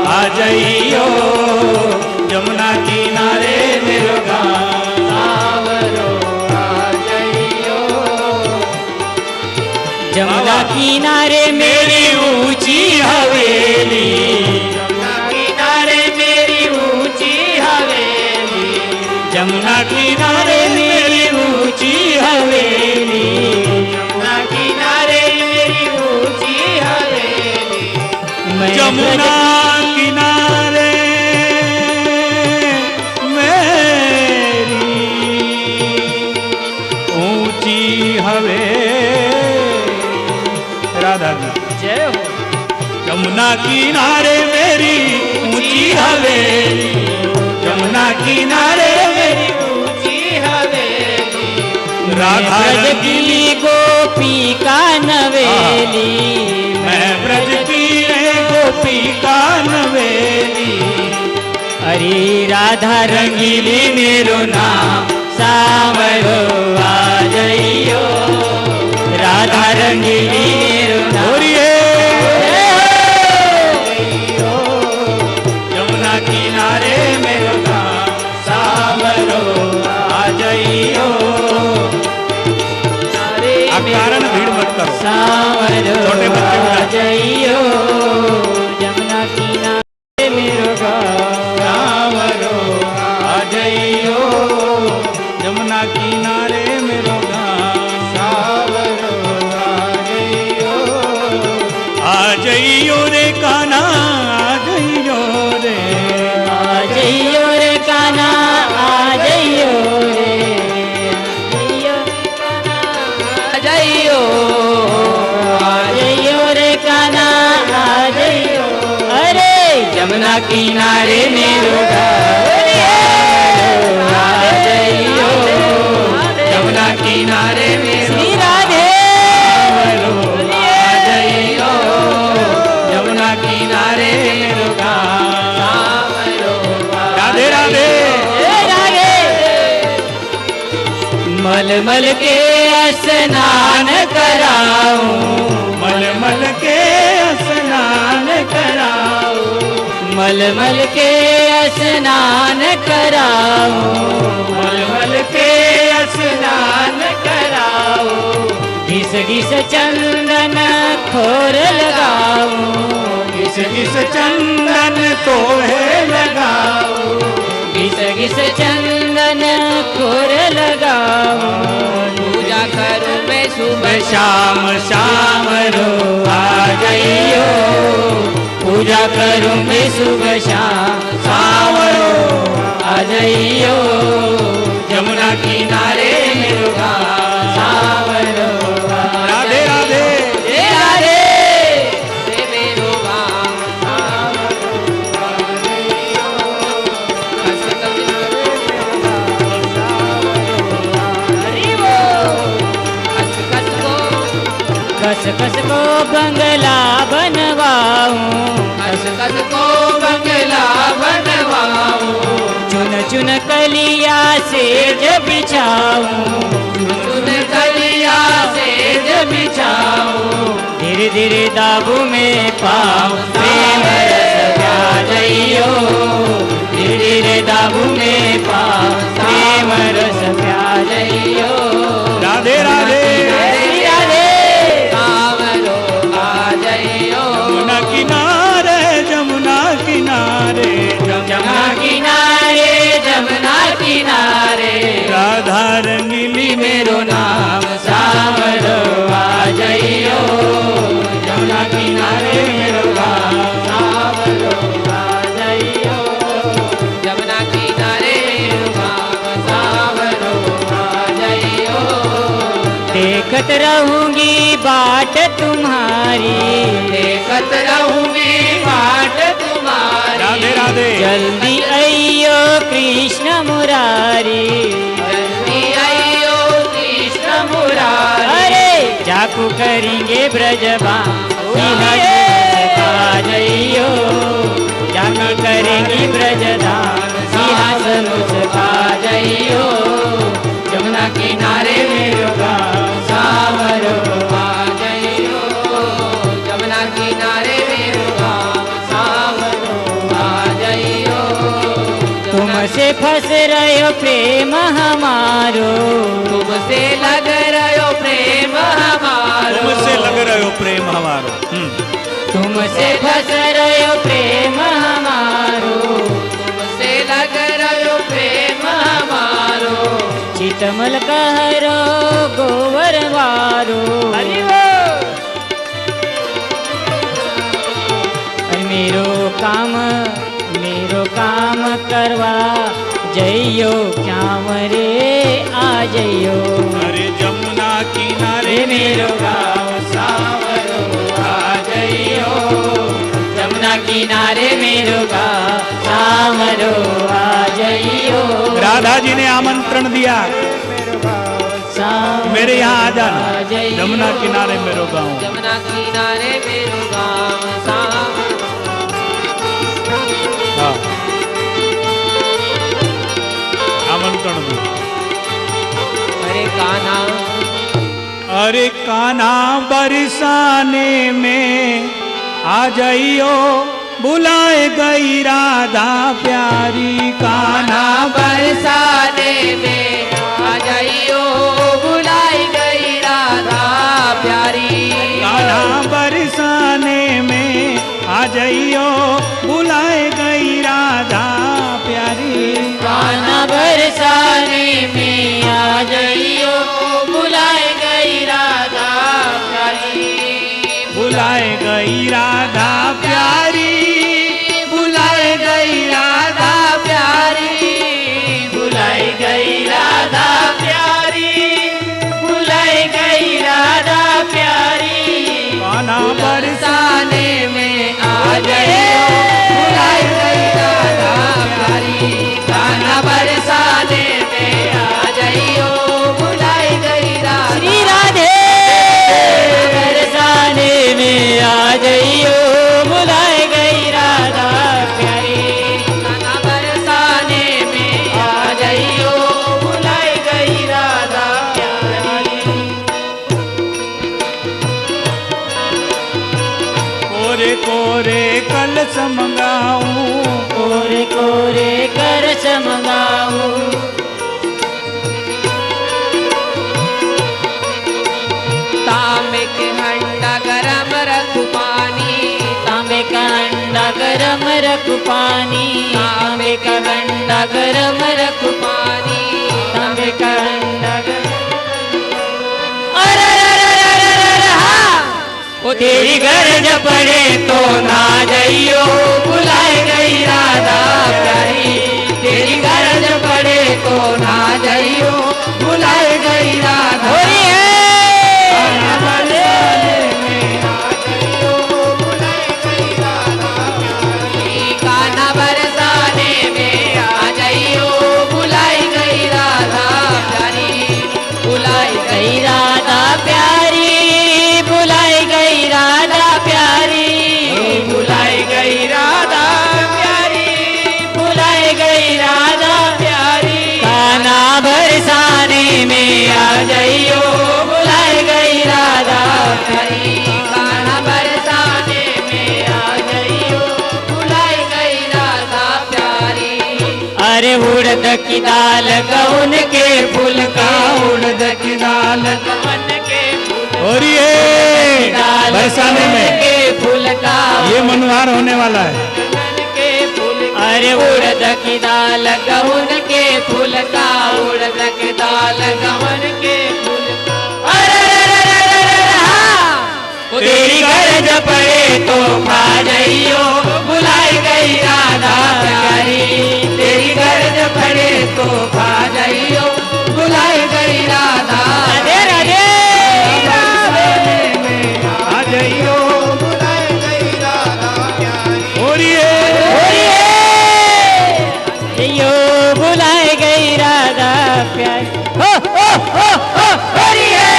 आ जाइयो। जमुना किनारे मेरो गाँव सांवरो आ जाइयो। जमुना किनारे मेरी ऊंची हवेली, जमुना किनारे मेरी ऊंची हवेली, जमुना किनारे मेरी ऊंची हवेली, जमुना किनारे मेरी ऊंची हवेली। मैं जमुना किनारे मेरी ऊंची हवेली। राधा जी जय हो। जमुना किनारे मेरी ऊंची हवेली, जमुना किनारे मेरी ऊंची हवेली, राधा ब्रज की गोपी का नवेली, मैं ब्रज की गोपी का नवेली। अरे राधा रंगीली मेरो नाम सांवरो आ जाइयो, राधा रंगीली मेरो नाम। जमुना किनारे मेरो गाँव सांवरो आ जाइयो। कारण भीड़ मत करो, सांवरो छोटे बच्चे आ जाइयो। जमुना किनारे मेरो गाँव सांवरो आ जाइयो। जमुना किनारे मेरो गाँव सांवरो आ जाइयो। आ जाइयो रे कान्हा, आ जाइयो रे, आ जाइयो रे कान्हा, आ जाइयो रे, आ जाइयो, आ जाइयो रे कान्हा, आ जाइयो। अरे जमुना किनारे मेरो गाँव आ जाइयो, जमुना किनारे मेरो श्री राधे आ जाइयो। जमुना किनारे मेरो गाँव। राधे राधे। मलमल के स्नान कराऊं, मलमल के मलमल के स्नान कराऊं, मलमल के स्नान कराओ, घिस घिस चंदन खोर लगाऊं, घिस घिस चंदन तोहे लगाओ, घिस घिस चंदन खोर लगाऊं, पूजा करूं मैं सुबह शाम शाम रो आ गइयो, पूजा करूं मैं सुबह शाम, शाम रो आ जाइयो यमुना किनारे मेरो गाँव। सावरो राधे राधे हे राधे रे मेरो गाँव कस कस हरि बोल। कस कस को कस कस को बंगला बनवाऊं, कस कस को बंगला बनवाऊं, चुन चुन कलिया सेज बिछाऊं, चुन कलिया सेज बिछाऊं, धीरे धीरे दाबू में पाऊं, प्रेम रस प्या जाइयो, धीरे धीरे दाबू में पाऊं, प्रेम रस प्या जाइयो। राधे राधे हरि राधे सावरो आ जाइयो, यमुना किनारे यमुना किनारे जमुना किनारे जमुना किनारे राधा रंगीली मेरो नाम सावरो आ जाइयो, जमुना किनारे मेरो नाम सावरो आ जाइयो, जमुना किनारे मेरो गाँव सावरो आ जाइयो। देखत रहूंगी बाट तुम्हारी, देखत रहूंगी बाट तुम्हारी, राधे राधे जल्दी आइयो कृष्ण मुरारी, जल्दी आइयो कृष्ण मुरारी, अरे जाकू करेंगे ब्रजबा आ जाइयो, जाकू करेंगी ब्रजदान सिंहासन मुझका जाइयो, जमुना किनारे मेरो गाँव सावरो आ जाइयो, जमुना किनारे मेरो गाँव सावरो आ जाइयो, तुमसे फंस रहे हो प्रेम हमारो, तुमसे लग रहो प्रेम हमारो, तुमसे लग रहे हो प्रेम हमारो। तुमसे फंस रहे हो प्रेम हमारो, तुमसे लग रहो प्रेम हमारो, चितमल कहरो गोवर वारो, अरे मेरो काम करवा जइयो श्याम रे आ जइयो, अरे जमुना किनारे रे मेरो गाँव सावरो आ जइयो, जमुना किनारे मेरो गाँव सावरो आ जइयो, राधा जी ने आमंत्रण दिया सावरो मेरे यहाँ आ जाना, आ जइयो, जमुना किनारे मेरो गाँव। जमुना किनारे मेरो गाँव साव हाँ आमंत्रण दिया। अरे कान्हा अरे कान्हा बरसाने में आ जाइयो, बुलाए गई राधा प्यारी, कान्हा बरसाने में आ जाइयो, बुलाई गई राधा प्यारी, कान्हा बरसाने में आ जाइयो, बुलाए गई राधा प्यारी, कान्हा बरसाने में आ जाइयो, बुलाए गई राधा प्यारी, बुलाए गई राधा प्यारी, बुलाए गई राधा प्यारी, बुलाई गई राधा प्यारी, बुलाई गई राधा प्यारी, कान्हा बरसाने में आ जाइयो, बुलाई गई राधा प्यारी, कान्हा बरसाने में आ जाइयो, बुलाई गई राधा श्री राधे बरसाने में आ जाइयो, कलश मंगाऊं, कोरे कोरे करस मंगाऊं। तांबे के हंडा गरम रखूं पानी, तांबे का हंडा गरम रखूं पानी, तांबे का हंडा गरम रखूं पानी तांबे का हंडा ओ तेरी गरज पड़े तो ना जाइयो, बुलाए गई राधा प्यारी। तेरी गरज पड़े तो ना जाइयो, बुलाए गई राधा। गाना बरसाने में आ जाइयो, बुलाई गई राधा प्यारी। बुलाई गई राधा प्यारी, बुलाई गई राधा प्यारी, बुलाई गई राधा प्यारी, बुलाई गई राधा प्यारी। गाना बरसाने में आ जाइयो, बुलाई गई राधा प्यारी। गाना बरसाने में आ जाइयो, बुलाई गई राधा प्यारी। अरे उड़द की दाल गउन के फूल का, उड़द की दाल मन के फूल और ये दाल बरसाने में के फूल का, ये मनुहार होने वाला है। मन के फूल अरे उड़द की दाल गउन के फूल का, उड़द के दाल गवन के फूल का। ओ तेरी गरज पड़े तो खा जाइयो, बुलाई गई राधा प्यारी। तेरी गरज पड़े तो खा जाइयो, बुलाई गई राधा। राधे राधे आ जाइयो बुलाई गई राधा प्यारी। और ये यो बुलाई गई राधा प्यारी। हो हो हो हो हरिये,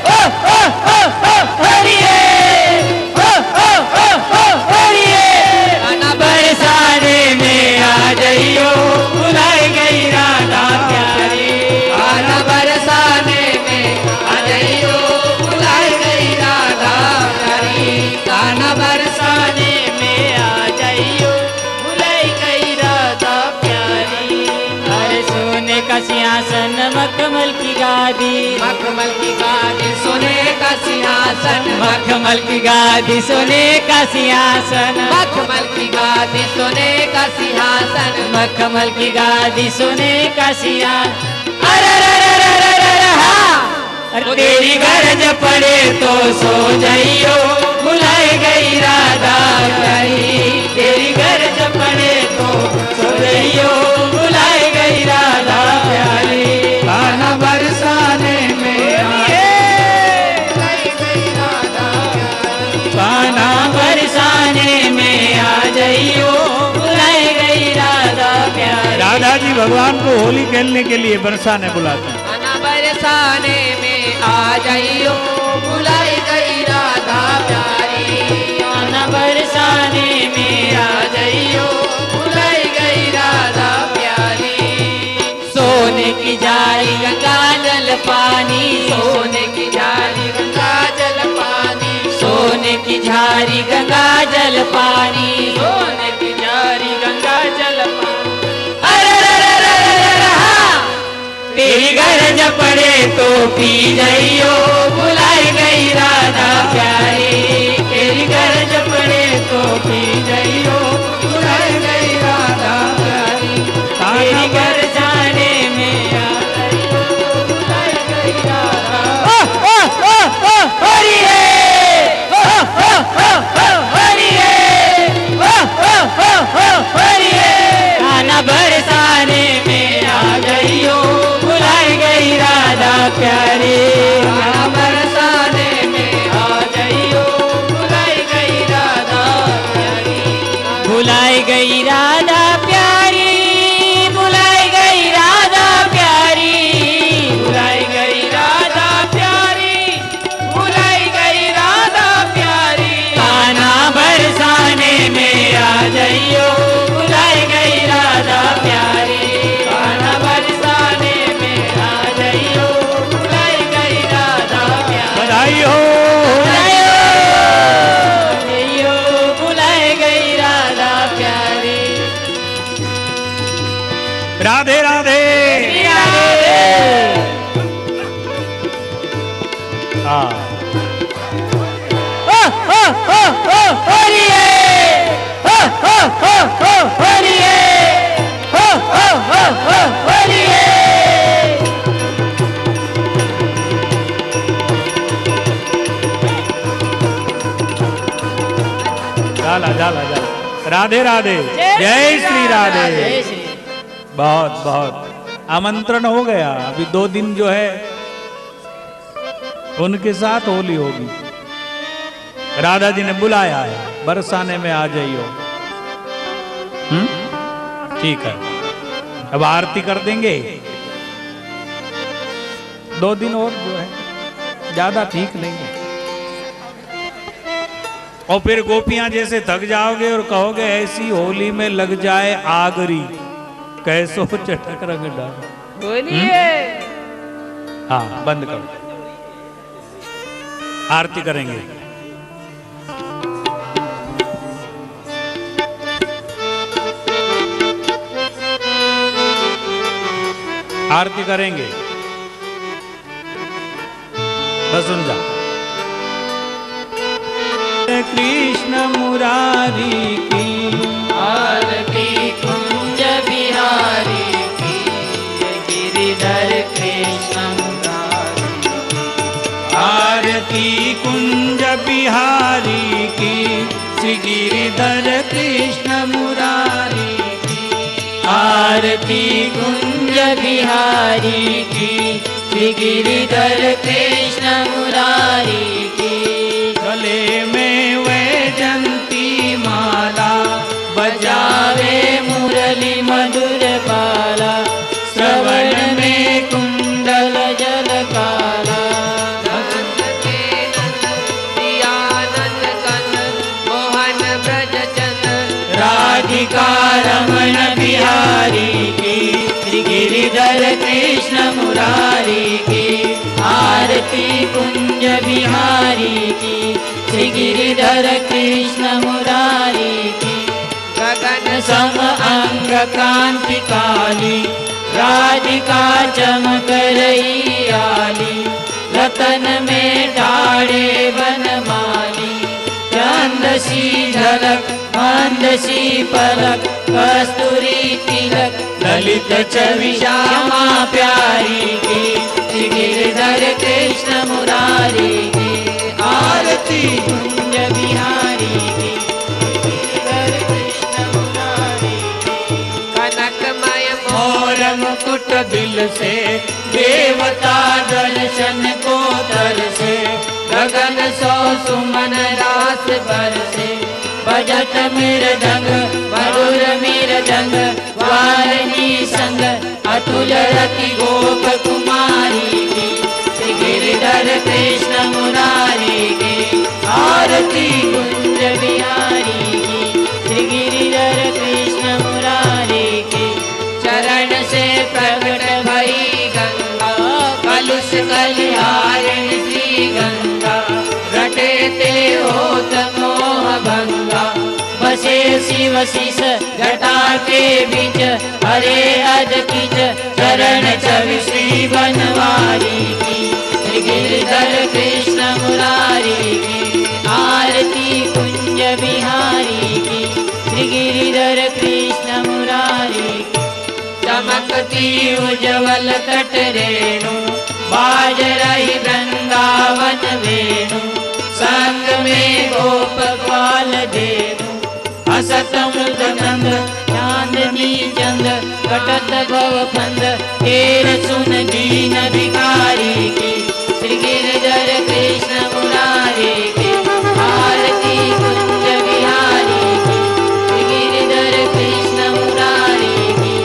हो हो हो हो हरिये, हो हो हो हो हरिये। गाना बरसाने में आ जाइयो, बुलाई गई राधा प्यारी। गाना बरसाने में आ जाइयो, बुलाई गई राधा प्यारी। गाना बरसाने में आ जाइयो, बुलाई गई राधा प्यारी। अरे सोने का सिंहासन मखमल की गादी, मखमल की गादी सोने का सिंहासन। मखमल की गादी सोने का सिंहासन, मखमल की गादी सोने का सिंहासन। मखमल की गादी सोने का सिंहासन। अरे अरे अरे अरे अरे अरे हाँ। अरे तेरी गरज पड़े तो सो जाइयो, बुलाई गई राधा प्यारी। तेरी गरज पड़े तो सो जाइयो, बुलाई गई राधा प्यारी। गाना बरसाने में बुलाई गई राधा प्यारी। गाना बरसाने में आ जाइयो, बुलाई गई राधा प्यारी। राधा जी भगवान को होली खेलने के लिए बरसाने बुलाते हैं। गाना बरसाने में आ जाइयो, बुलाई गई राधा प्यारी। गाना बरसाने में आ जाइयो, बुलाई गई राधा प्यारी। सोने की जारी गंगा जल पानी, सोने की झारी गंगा जल पानी। सोने की झारी गंगा जल पानी, सोने की झारी गंगा जल पानी। अरे अरे अरे अरे अरे हाँ। तेरी गरज पड़े तो पी जाइयो, बुलाई गई राधा प्यारी। तेरी गरज पड़े तो पी जाइयो, बुलाई गई राधा प्यारी। तेरी गरजाने में आ जाइयो, बुलाई गई राधा। हरिये, हरिये, हरिये। गाना बरसाने में आ जाइयो, बुलाई गई राधा प्यारी। गाना हाँ हरिये हरिये हरिये। जाला जाला जाला। राधे राधे, जय श्री राधे। जय श्री। बहुत बहुत आमंत्रण हो गया। अभी 2 दिन जो है उनके साथ होली होगी। राधा जी ने बुलाया है, बरसाने में आ जाइयो। ठीक है, अब आरती कर देंगे। 2 दिन और जो है ज्यादा ठीक नहीं है। और फिर गोपियां जैसे थक जाओगे और कहोगे ऐसी होली में लग जाए आगरी, कैसो चटक रंग डाल। बोलिए। हाँ बंद करो, आरती करेंगे। आरती करेंगे, बस सुन जा। कृष्ण मुरारी की आरती कुंज बिहारी की, गिरिधर कृष्ण मुरारी। आरती कुंज बिहारी की, श्री गिरिधर कृष्ण मुरारी की। आरती कुंज बिहारी की, श्री गिरिधर कृष्ण मुरारी की। गले में वैजंती माला, बजावे मुरली मधुर बाला, श्रवण में कुंडल जल काला। मोहन ब्रज चंद राधिका रमण बिहारी की, श्री गिरिधर कृष्ण मुरारी की। आरती कुंज बिहारी की, श्री गिरिधर कृष्ण मुरारी की। गगन सम अंग कांति काली, राधिका चमक रही आली। रतन में ढाड़े बनमाली, चंद सी झलक मंद सी पलक। कस्तूरी तिलक ललित छवि श्यामा प्यारी की, श्री गिरिधर कृष्ण मुरारी की। आरती कुंज बिहारी की, गिरिधर कृष्ण मुरारी की। कनकमय मोर मुकुट दिल से, देवता दर्शन को तरसे। गगन सौ सुमन रास बरसे, बजत मृदंग मधुर मृदंग। वारनी संग अतुल रति गोप कुमारी की, श्री गिरिधर कृष्ण मुरारी की। आरती कुंज बिहारी की, श्री गिरिधर कृष्ण मुरारी की। चरण से प्रकट भई गंगा, कलुष कलिहारिणी श्री गंगा। रटे ते होत मोह भंगा, बसे शिव शिष जटा के बीच। हरे अज किच चरण छवि श्री बनवारी की, श्री गिरिधर कृष्ण मुरारी की। आरती कुंज बिहारी की, श्री गिरिधर कृष्ण मुरारी की। चमकती उज्जवल तट रेणु, बाज रही वृंदावन वेणु। संग में गोप ग्वाल देनु, हसत मृद नंद चांदनी चंद। कटत भव फंद केर सुन दीन भिखारी की, श्री गिरिधर कृष्ण मुरारी की। आरती कुंज बिहारी की, श्री गिरिधर कृष्ण मुरारी की।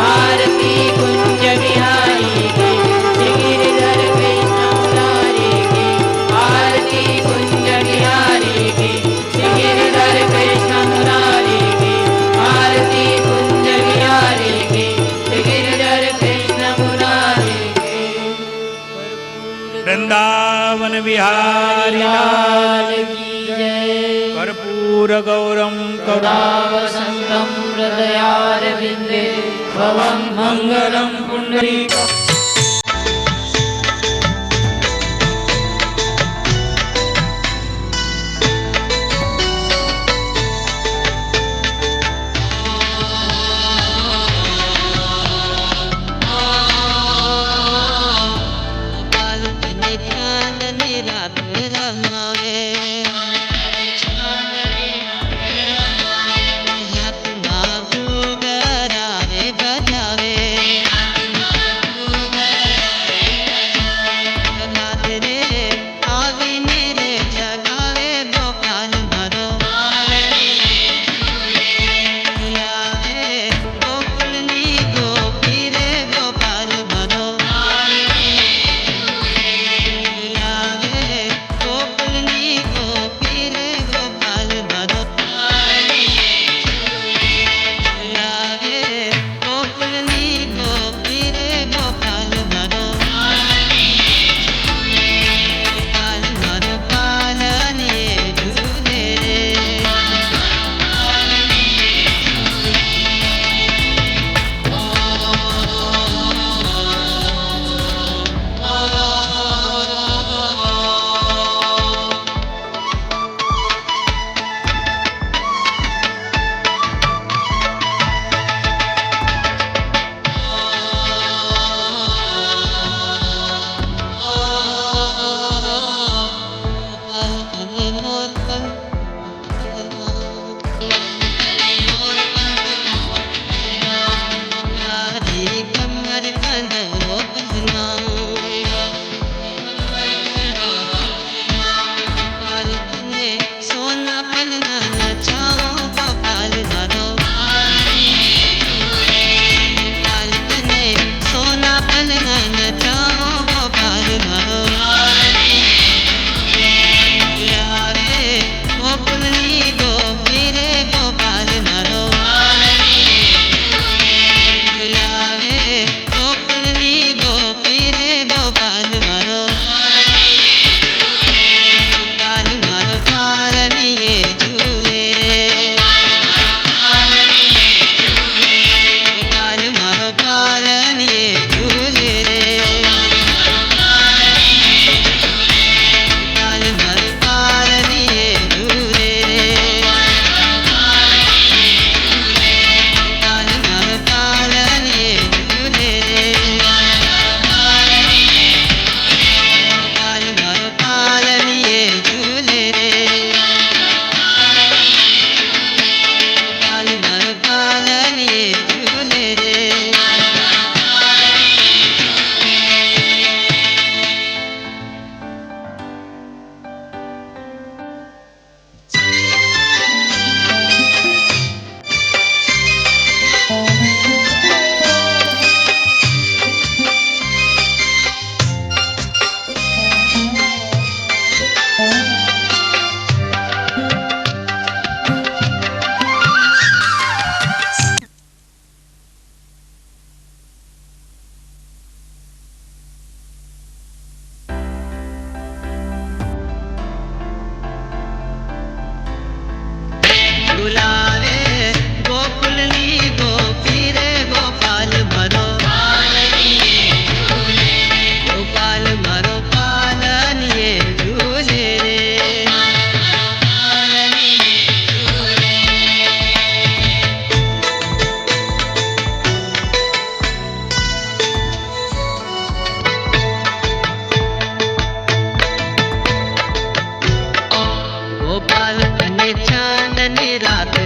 आरती कुंज बिहारी की, श्री गिरिधर कृष्ण मुरारी की। आरती कुंज बिहारी की, श्री गिरिधर कृष्ण मुरारी की। आरती कुंज बिहारी की, श्री गिरिधर कृष्ण मुरारी की। वृंदावन बिहारी लाल की जय। कर्पूर गौरम करुणा वसंतम हृदयारविंदे भवं मंगलम पुंडरीक चांदनी रात रमावे हाथ बाबू गरावे बजावे रात रे आविने रे जगावे गोपाल भरो लावे गोकुलनी गोपी रे गोपाल भरो लावे गोकुलनी गोपी रे गोपाल भरो लावे गोकुलनी गोपी रे गोपाल भरो गोपाल भरो पालने झूले रे कमर कंधो पहना गोपाल तने सोना पलना नचाओ गोपाल भरो गोपाल तने सोना पलना नचाओ गोपाल भरो लावे गोकुलनी गोपी रे गोपाल भरो लावे गोकुलनी गोपी रे गोपाल भरो गोपाल भरो पालनिये झूले रे गोपाल भरो पालनिये झूले रे गोपाल भरो पालनिये झूले रे गोपाल भरो पालनिये झूले रे गोपाल भरो पालनिये झूले रे गोपाल भरो पालनिये झूले रे बुलावे गोकुलनी गोपी रे गोपाल भरो गोपाल भरो पालनिये झूले रे गोपाल तने चांदनी रात